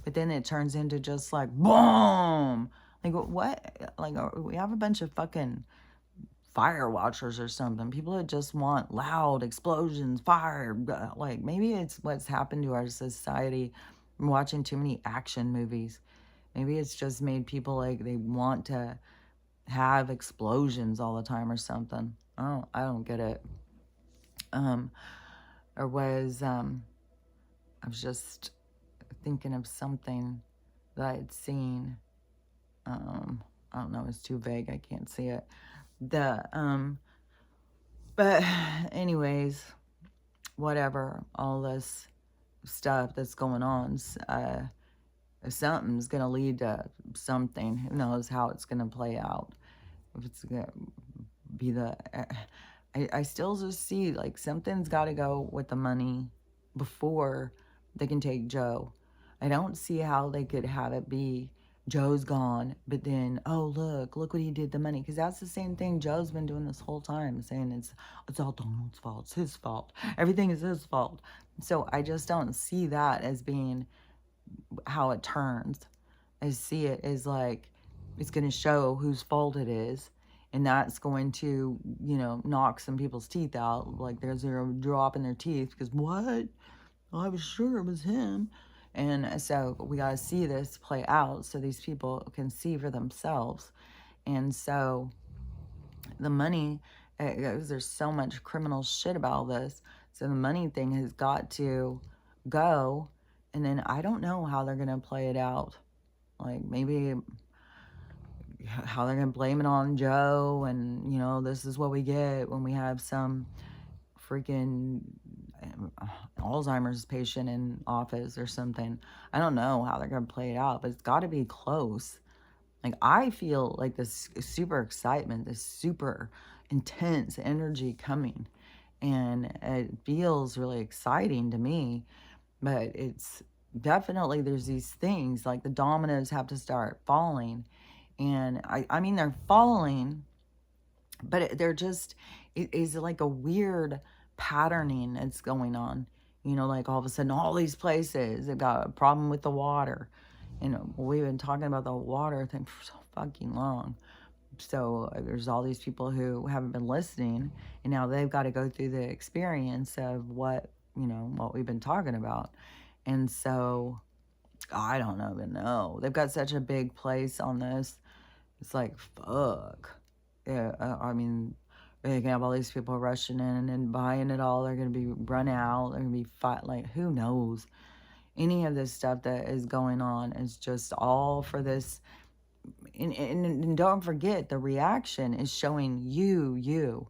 but then it turns into just like boom. Like, what? Like, we have a bunch of fucking fire watchers or something. People that just want loud explosions, fire. Like, maybe it's what's happened to our society. I'm watching too many action movies. Maybe it's just made people like they want to have explosions all the time or something. I don't get it. Um, or was I was just thinking of something that I had seen. I don't know, it's too vague. I can't see it. But anyways, whatever, all this stuff that's going on, something's gonna lead to something. Who knows how it's gonna play out? If it's gonna be I still just see like something's got to go with the money before they can take Joe. I don't see how they could have it be Joe's gone, but then, oh, look what he did, the money. Because that's the same thing Joe's been doing this whole time, saying it's all Donald's fault, it's his fault, everything is his fault. So I just don't see that as being how it turns. I see it as like it's going to show whose fault it is, and that's going to, knock some people's teeth out. Like, there's a drop in their teeth because what? I was sure it was him. And so we got to see this play out so these people can see for themselves. And so the money, there's so much criminal shit about this. So the money thing has got to go. And then I don't know how they're going to play it out. Like, maybe how they're going to blame it on Joe, and, this is what we get when we have some freaking Alzheimer's patient in office or something. I don't know how they're going to play it out, but it's got to be close. Like, I feel like this super excitement, this super intense energy coming, and it feels really exciting to me, but it's definitely, there's these things like the dominoes have to start falling. And I mean, they're falling, but they're just, it is like a weird patterning that's going on. Like all of a sudden, all these places have got a problem with the water. We've been talking about the water thing for so fucking long. So there's all these people who haven't been listening, and now they've got to go through the experience of what we've been talking about. And so I don't even know. They've got such a big place on this. It's like, fuck. Yeah, I mean, they can have all these people rushing in and buying it all. They're going to be run out. They're going to be fight. Like, who knows? Any of this stuff that is going on is just all for this. And don't forget, the reaction is showing you.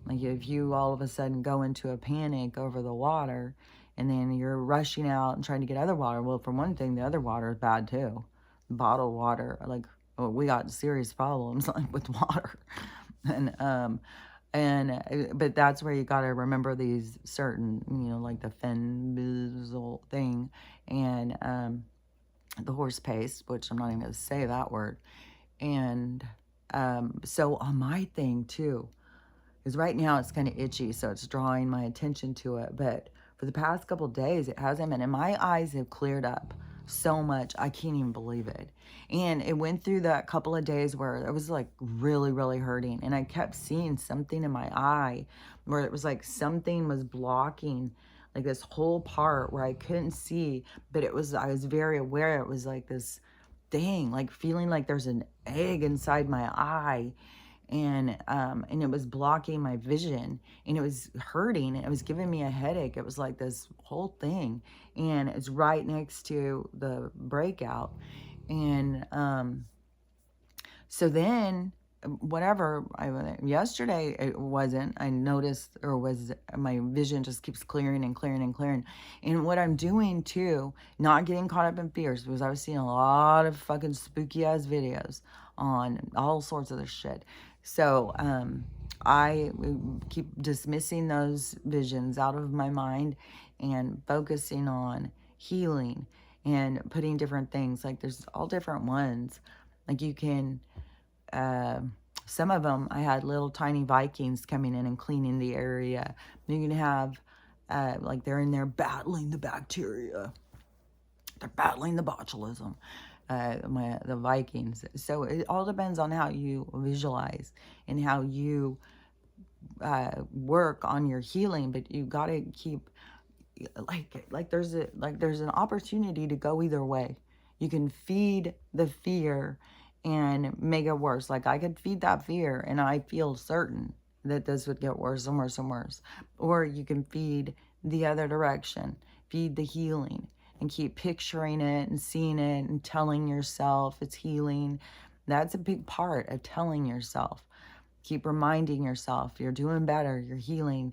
Like, if you all of a sudden go into a panic over the water, and then you're rushing out and trying to get other water. Well, for one thing, the other water is bad too. Bottled water, like, we got serious problems like with water. But that's where you got to remember these certain, like the fenbizole thing, and the horse paste, which I'm not even going to say that word. And so on my thing too, because right now it's kind of itchy, so it's drawing my attention to it. But for the past couple of days, it hasn't been. And my eyes have cleared up so much, I can't even believe it. And it went through that couple of days where it was like really, really hurting. And I kept seeing something in my eye where it was like something was blocking like this whole part where I couldn't see. But I was very aware it was like this thing, like feeling like there's an egg inside my eye. and it was blocking my vision, and it was hurting, and it was giving me a headache. It was like this whole thing, and it's right next to the breakout. And so then, whatever, yesterday it wasn't. I noticed, or was my vision just keeps clearing and clearing and clearing. And what I'm doing too, not getting caught up in fears, because I was seeing a lot of fucking spooky ass videos on all sorts of this shit. So I keep dismissing those visions out of my mind and focusing on healing and putting different things. Like there's all different ones. Like you can, uh, some of them, I had little tiny Vikings coming in and cleaning the area. You can have, like they're in there battling the bacteria. They're battling the botulism, the Vikings. So it all depends on how you visualize and how you work on your healing. But you got to keep, there's an opportunity to go either way. You can feed the fear and make it worse. Like I could feed that fear and I feel certain that this would get worse and worse and worse. Or you can feed the other direction, feed the healing, and keep picturing it and seeing it and telling yourself it's healing. That's a big part of telling yourself. Keep reminding yourself you're doing better, you're healing,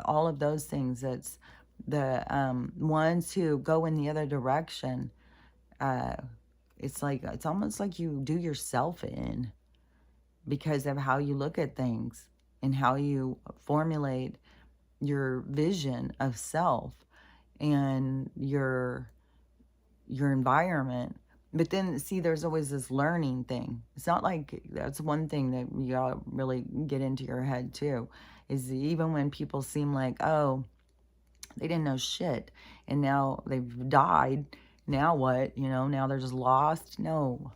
all of those things. That's the ones who go in the other direction. Uh, it's almost like you do yourself in, because of how you look at things and how you formulate your vision of self and your environment. But then, see, there's always this learning thing. It's not like, that's one thing that you gotta really get into your head too, is even when people seem like, oh, they didn't know shit and now they've died, now what? Now they're just lost. No.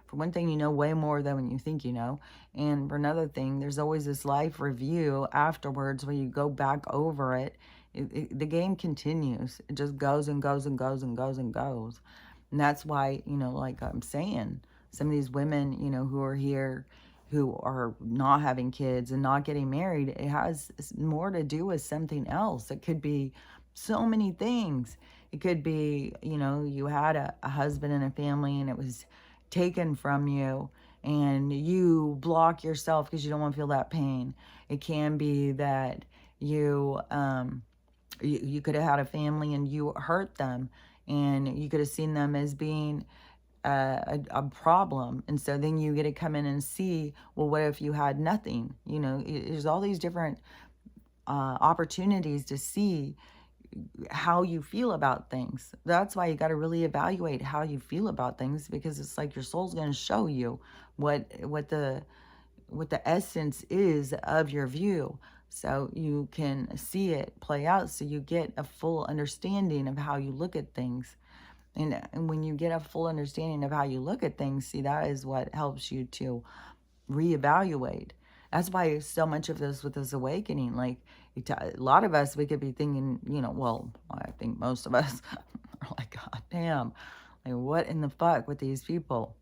For one thing, you know way more than when you think you know. And for another thing, there's always this life review afterwards where you go back over it. The game continues. It just goes and goes and goes and goes and goes. And that's why, like I'm saying, some of these women, who are here, who are not having kids and not getting married, it has more to do with something else. It could be so many things. It could be, you had a husband and a family and it was taken from you and you block yourself because you don't want to feel that pain. It can be that you could have had a family and you hurt them and you could have seen them as being a problem. And so then you get to come in and see, well, what if you had nothing? There's all these different opportunities to see how you feel about things. That's why you got to really evaluate how you feel about things, because it's like your soul's going to show you what the essence is of your view, so you can see it play out, so you get a full understanding of how you look at things. And when you get a full understanding of how you look at things, see, that is what helps you to reevaluate. That's why so much of this with this awakening, like a lot of us, we could be thinking, well, I think most of us are like, God damn, like what in the fuck with these people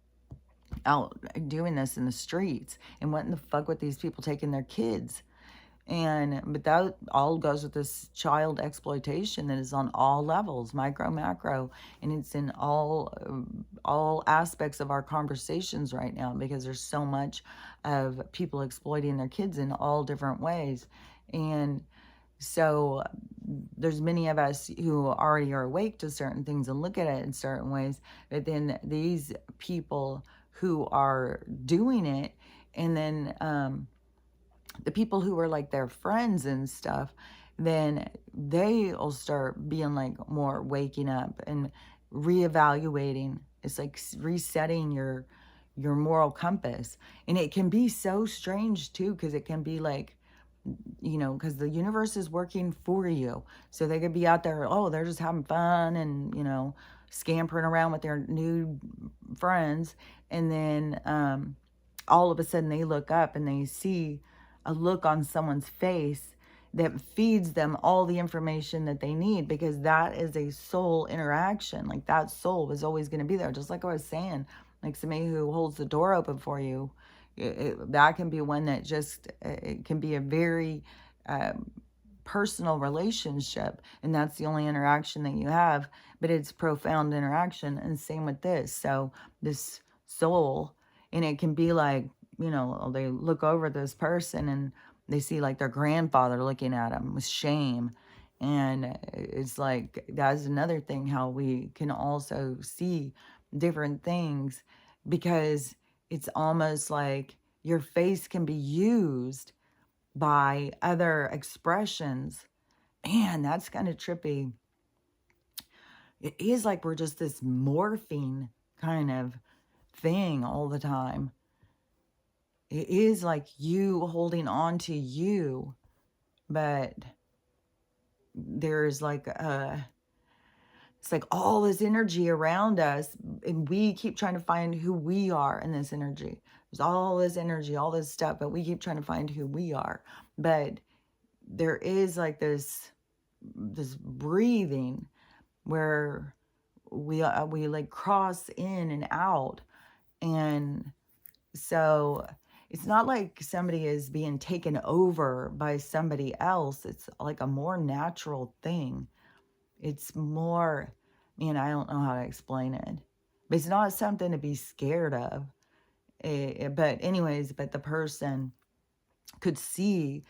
out doing this in the streets, and what in the fuck with these people taking their kids? But that all goes with this child exploitation that is on all levels, micro, macro, and it's in all aspects of our conversations right now, because there's so much of people exploiting their kids in all different ways. And so there's many of us who already are awake to certain things and look at it in certain ways, but then these people who are doing it, and then the people who are like their friends and stuff, then they'll start being like more waking up and reevaluating. It's like resetting your moral compass. And it can be so strange too, because it can be like, because the universe is working for you. So they could be out there, oh, they're just having fun and, scampering around with their new friends. And then all of a sudden they look up and they see a look on someone's face that feeds them all the information that they need, because that is a soul interaction. Like that soul is always going to be there. Just like I was saying, like somebody who holds the door open for you, That can be one that just, it can be a very personal relationship, and that's the only interaction that you have, but it's profound interaction. And same with this. So this soul, and it can be like, they look over this person and they see like their grandfather looking at them with shame. And it's like, that's another thing, how we can also see different things, because it's almost like your face can be used by other expressions. Man, that's kind of trippy. It is like we're just this morphing kind of thing all the time. It is like you holding on to you, but there's like it's like all this energy around us, and we keep trying to find who we are in this energy. There's all this energy, all this stuff, but we keep trying to find who we are. But there is like this breathing where we like cross in and out. And so it's not like somebody is being taken over by somebody else. It's like a more natural thing. It's more, man, I don't know how to explain it, but it's not something to be scared of. But anyways, but the person could see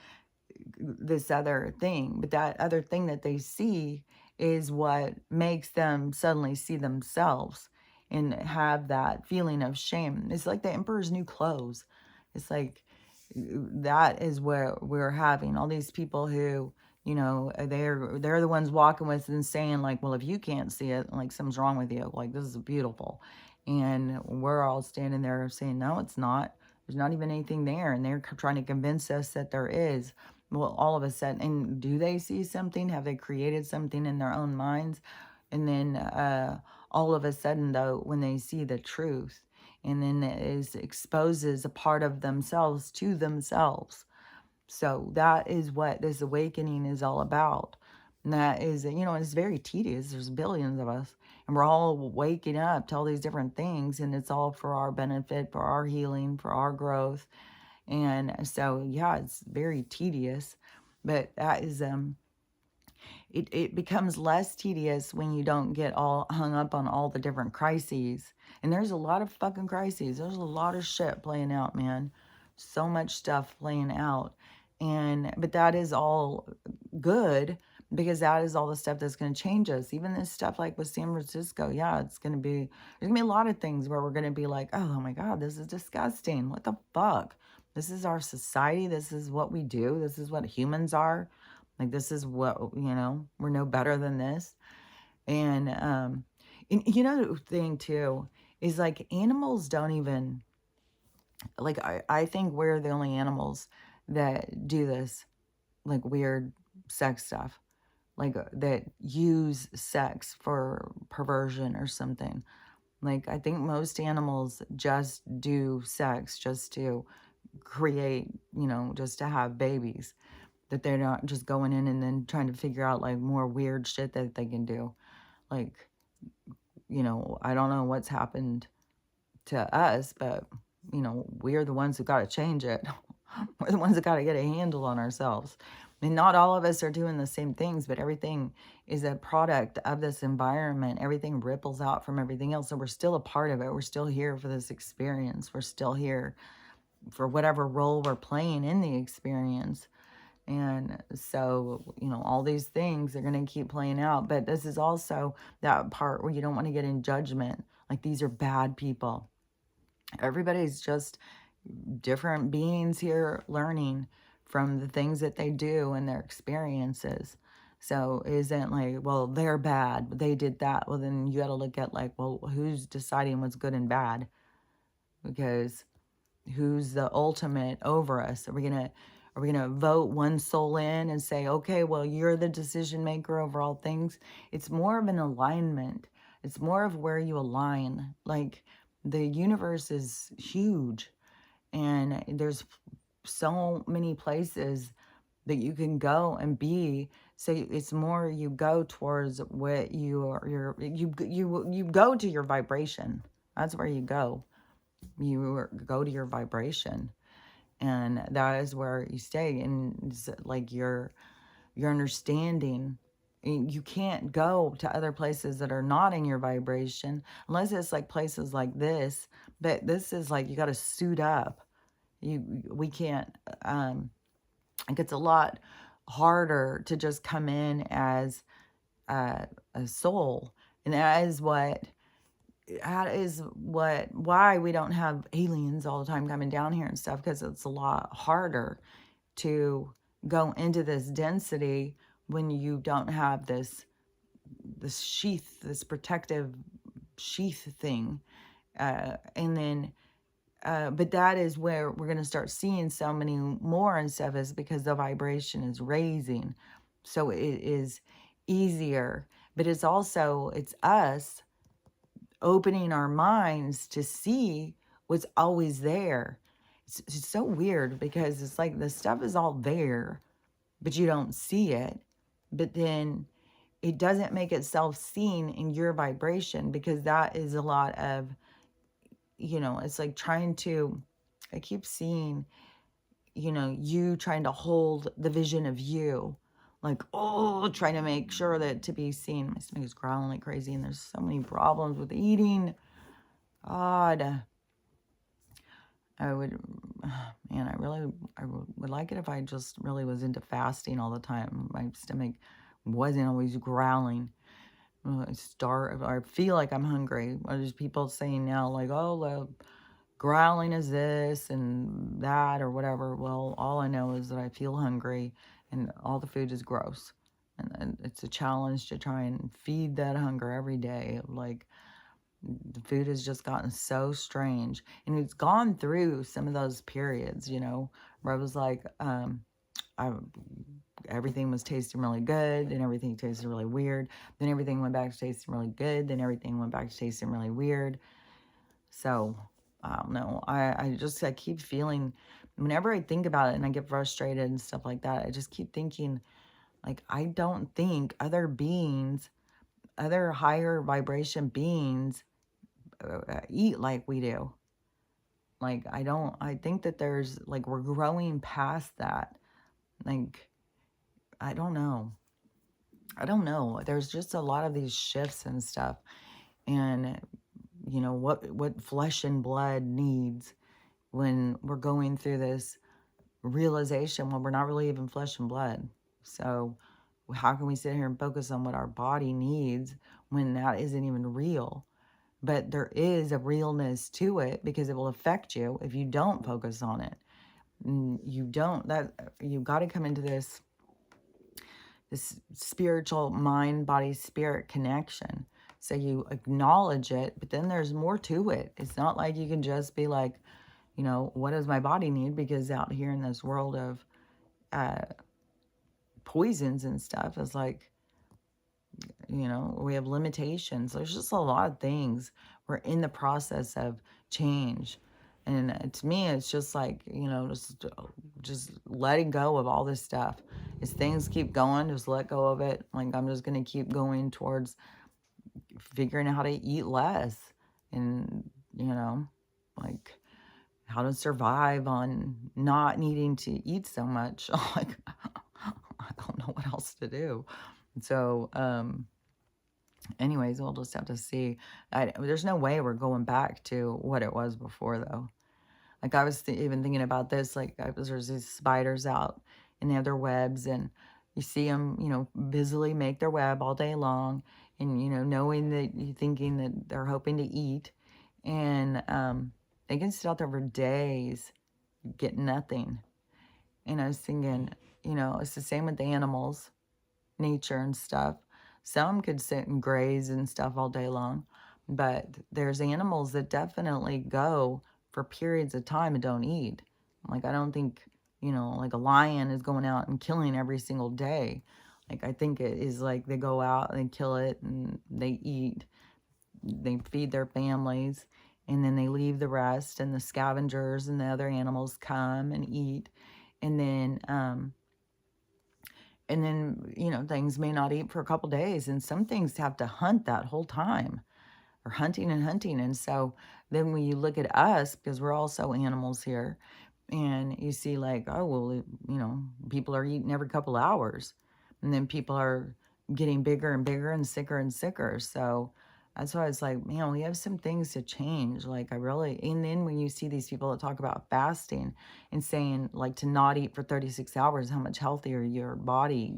this other thing, but that other thing that they see is what makes them suddenly see themselves and have that feeling of shame. It's like the emperor's new clothes. It's like that is where we're having all these people who, they're the ones walking with and saying like, well, if you can't see it, like something's wrong with you, like this is beautiful. And we're all standing there saying, no, it's not. There's not even anything there. And they're trying to convince us that there is. Well, all of a sudden, and do they see something? Have they created something in their own minds? And then all of a sudden, though, when they see the truth, and then it exposes a part of themselves to themselves. So that is what this awakening is all about. And that is, it's very tedious. There's billions of us, and we're all waking up to all these different things, and it's all for our benefit, for our healing, for our growth. And so, yeah, it's very tedious, but that is, it becomes less tedious when you don't get all hung up on all the different crises. And there's a lot of fucking crises. There's a lot of shit playing out, man. So much stuff playing out. But that is all good, because that is all the stuff that's going to change us. Even this stuff like with San Francisco, yeah, there's going to be a lot of things where we're going to be like, oh my God, this is disgusting. What the fuck? This is our society. This is what we do. This is what humans are. Like, this is what, we're no better than this. And the thing too is like animals don't even, like, I think we're the only animals that do this, like weird sex stuff, like that use sex for perversion or something. Like, I think most animals just do sex just to create, just to have babies, that they're not just going in and then trying to figure out like more weird shit that they can do. Like, I don't know what's happened to us, but, we're the ones who got to change it. We're the ones that got to get a handle on ourselves. I mean, not all of us are doing the same things, but everything is a product of this environment. Everything ripples out from everything else. So we're still a part of it. We're still here for this experience. We're still here for whatever role we're playing in the experience. And so, all these things are going to keep playing out. But this is also that part where you don't want to get in judgment. Like, these are bad people. Everybody's just different beings here learning from the things that they do and their experiences. So it isn't like, well, they're bad, they did that. Well, then you got to look at like, well, who's deciding what's good and bad? Because who's the ultimate over us? Are we gonna vote one soul in and say, okay, well, you're the decision maker over all things? It's more of an alignment. It's more of where you align. Like, the universe is huge, and there's so many places that you can go and be. So it's more, you go towards what you go to your vibration. That's where you go. go to your vibration, and that is where you stay. And it's like your understanding, you can't go to other places that are not in your vibration unless it's like places like this. But this is like you got to suit up. We can't. It gets a lot harder to just come in as a soul, and that is why we don't have aliens all the time coming down here and stuff, because it's a lot harder to go into this density when you don't have this sheath, this protective sheath thing. And then but that is where we're going to start seeing so many more and stuff, is because the vibration is raising, so it is easier. But it's us opening our minds to see what's always there. It's so weird, because it's like the stuff is all there, but you don't see it. But then it doesn't make itself seen in your vibration, because that is a lot of, it's like trying to, I keep seeing, you trying to hold the vision of you. Like, oh, trying to make sure that to be seen. My stomach is growling like crazy, and there's so many problems with eating. God. I would, man, I would like it if I just really was into fasting all the time. My stomach wasn't always growling. I feel like I'm hungry. There's people saying now, like, oh, the growling is this and that or whatever. Well, all I know is that I feel hungry, and all the food is gross. And it's a challenge to try and feed that hunger every day. Like, the food has just gotten so strange, and it's gone through some of those periods, where I was like, I, everything was tasting really good, and everything tasted really weird. Then everything went back to tasting really good. Then everything went back to tasting really weird. So I don't know. I keep feeling, whenever I think about it and I get frustrated and stuff like that, I just keep thinking, like, I don't think other higher vibration beings eat like we do. Like, I think that there's, like, we're growing past that. Like, I don't know. There's just a lot of these shifts and stuff. And, what flesh and blood needs when we're going through this realization when we're not really even flesh and blood. So how can we sit here and focus on what our body needs when that isn't even real? But there is a realness to it, because it will affect you if you don't focus on it. You've got to come into this spiritual mind, body, spirit connection. So you acknowledge it, but then there's more to it. It's not like you can just be like, what does my body need? Because out here in this world of poisons and stuff, it's like, we have limitations. There's just a lot of things. We're in the process of change. And to me, it's just like, just letting go of all this stuff. As things keep going, just let go of it. Like, I'm just going to keep going towards figuring out how to eat less, and, like, how to survive on not needing to eat so much. Like, I don't know what else to do. So, anyways, we'll just have to see. There's no way we're going back to what it was before, though. Like, I was even thinking about this. Like, there's these spiders out, and they have their webs, and you see them, busily make their web all day long, and, knowing that you're thinking that they're hoping to eat, and they can sit out there for days, get nothing. And I was thinking, it's the same with the animals, nature and stuff. Some could sit and graze and stuff all day long, but there's animals that definitely go for periods of time and don't eat. Like, I don't think, like a lion is going out and killing every single day. Like, I think it is like they go out and they kill it and they eat. They feed their families, and then they leave the rest, and the scavengers and the other animals come and eat. And then, things may not eat for a couple days, and some things have to hunt that whole time. are hunting and hunting. And so then when you look at us, because we're also animals here, and you see like, oh, well, people are eating every couple hours. And then people are getting bigger and bigger and sicker and sicker. So that's why it's like, man, we have some things to change. Like I really, and then when you see these people that talk about fasting and saying like to not eat for 36 hours, how much healthier your body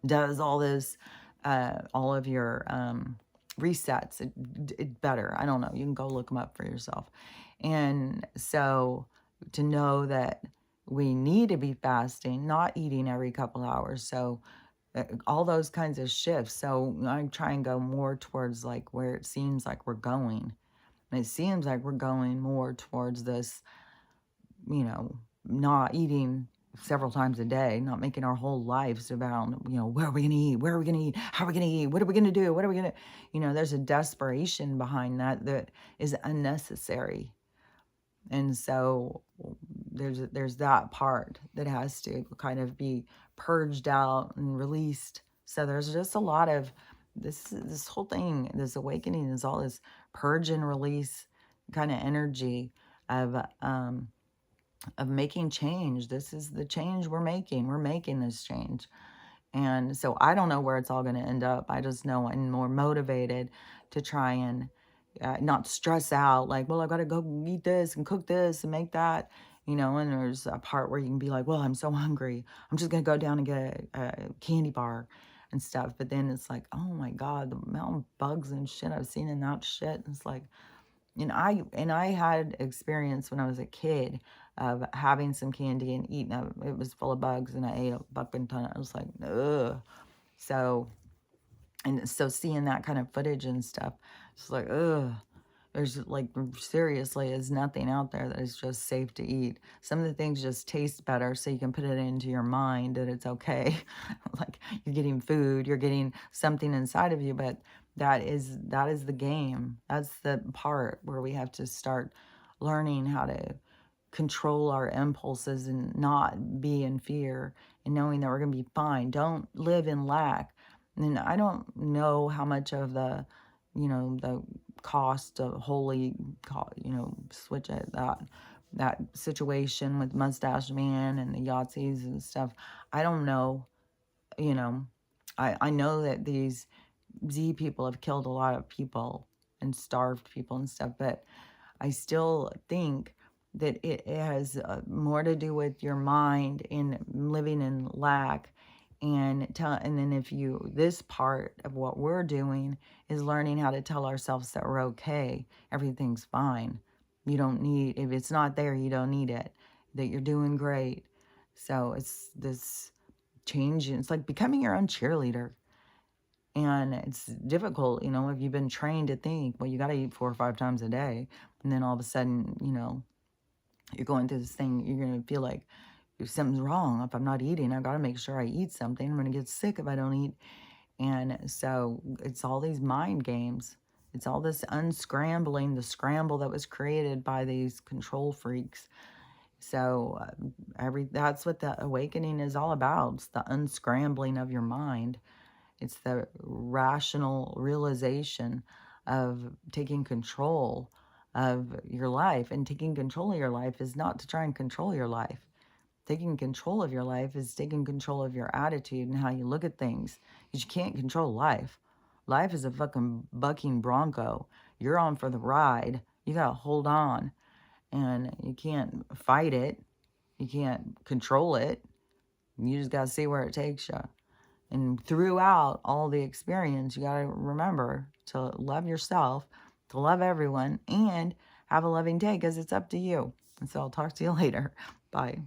does all this, all of your resets it better. I don't know. You can go look them up for yourself. And so to know that we need to be fasting, not eating every couple hours. So all those kinds of shifts. So I try and go more towards like where it seems like we're going. And it seems like we're going more towards this, not eating several times a day, not making our whole lives about, where are we going to eat? Where are we going to eat? How are we going to eat? What are we going to do? What are we going to, there's a desperation behind that is unnecessary. And so there's that part that has to kind of be purged out and released. So there's just a lot of this whole thing, this awakening is all this purge and release kind of energy of making change. This is the change we're making. We're making this change. And so I don't know where it's all going to end up. I just know I'm more motivated to try and not stress out like, well, I got to go eat this and cook this and make that, and there's a part where you can be like, well, I'm so hungry. I'm just going to go down and get a candy bar and stuff. But then it's like, oh my God, the amount of bugs and shit I've seen in that shit. It's like, and I had experience when I was a kid of having some candy and eating it. It was full of bugs, and I ate a bucket ton. I was like, ugh. So, and so seeing that kind of footage and stuff, it's like, ugh. There's like seriously is nothing out there that is just safe to eat. Some of the things just taste better, so you can put it into your mind that it's okay. Like you're getting food, you're getting something inside of you, but that is the game. That's the part where we have to start learning how to control our impulses and not be in fear and knowing that we're going to be fine. Don't live in lack. And I don't know how much of the cost of switch it, that situation with Mustache Man and the Yahtzees and stuff. I don't know, you know, I know that these Z people have killed a lot of people and starved people and stuff, but I still think that it has more to do with your mind in living in lack. And then if you, this part of what we're doing is learning how to tell ourselves that we're okay, everything's fine. You don't need, if it's not there, you don't need it, that you're doing great. So it's this change. It's like becoming your own cheerleader. And it's difficult, if you've been trained to think, well, you got to eat 4 or 5 times a day. And then all of a sudden, you're going through this thing, you're going to feel like if something's wrong. If I'm not eating, I got to make sure I eat something. I'm going to get sick if I don't eat. And so it's all these mind games. It's all this unscrambling, the scramble that was created by these control freaks. So that's what the awakening is all about. It's the unscrambling of your mind. It's the rational realization of taking control of your life. And taking control of your life is not to try and control your life. Taking control of your life is taking control of your attitude and how you look at things. Because you can't control life. Life is a fucking bucking bronco. You're on for the ride. You got to hold on. And you can't fight it. You can't control it. You just got to see where it takes you. And throughout all the experience, you got to remember to love yourself, to love everyone, and have a loving day because it's up to you. And so I'll talk to you later. Bye.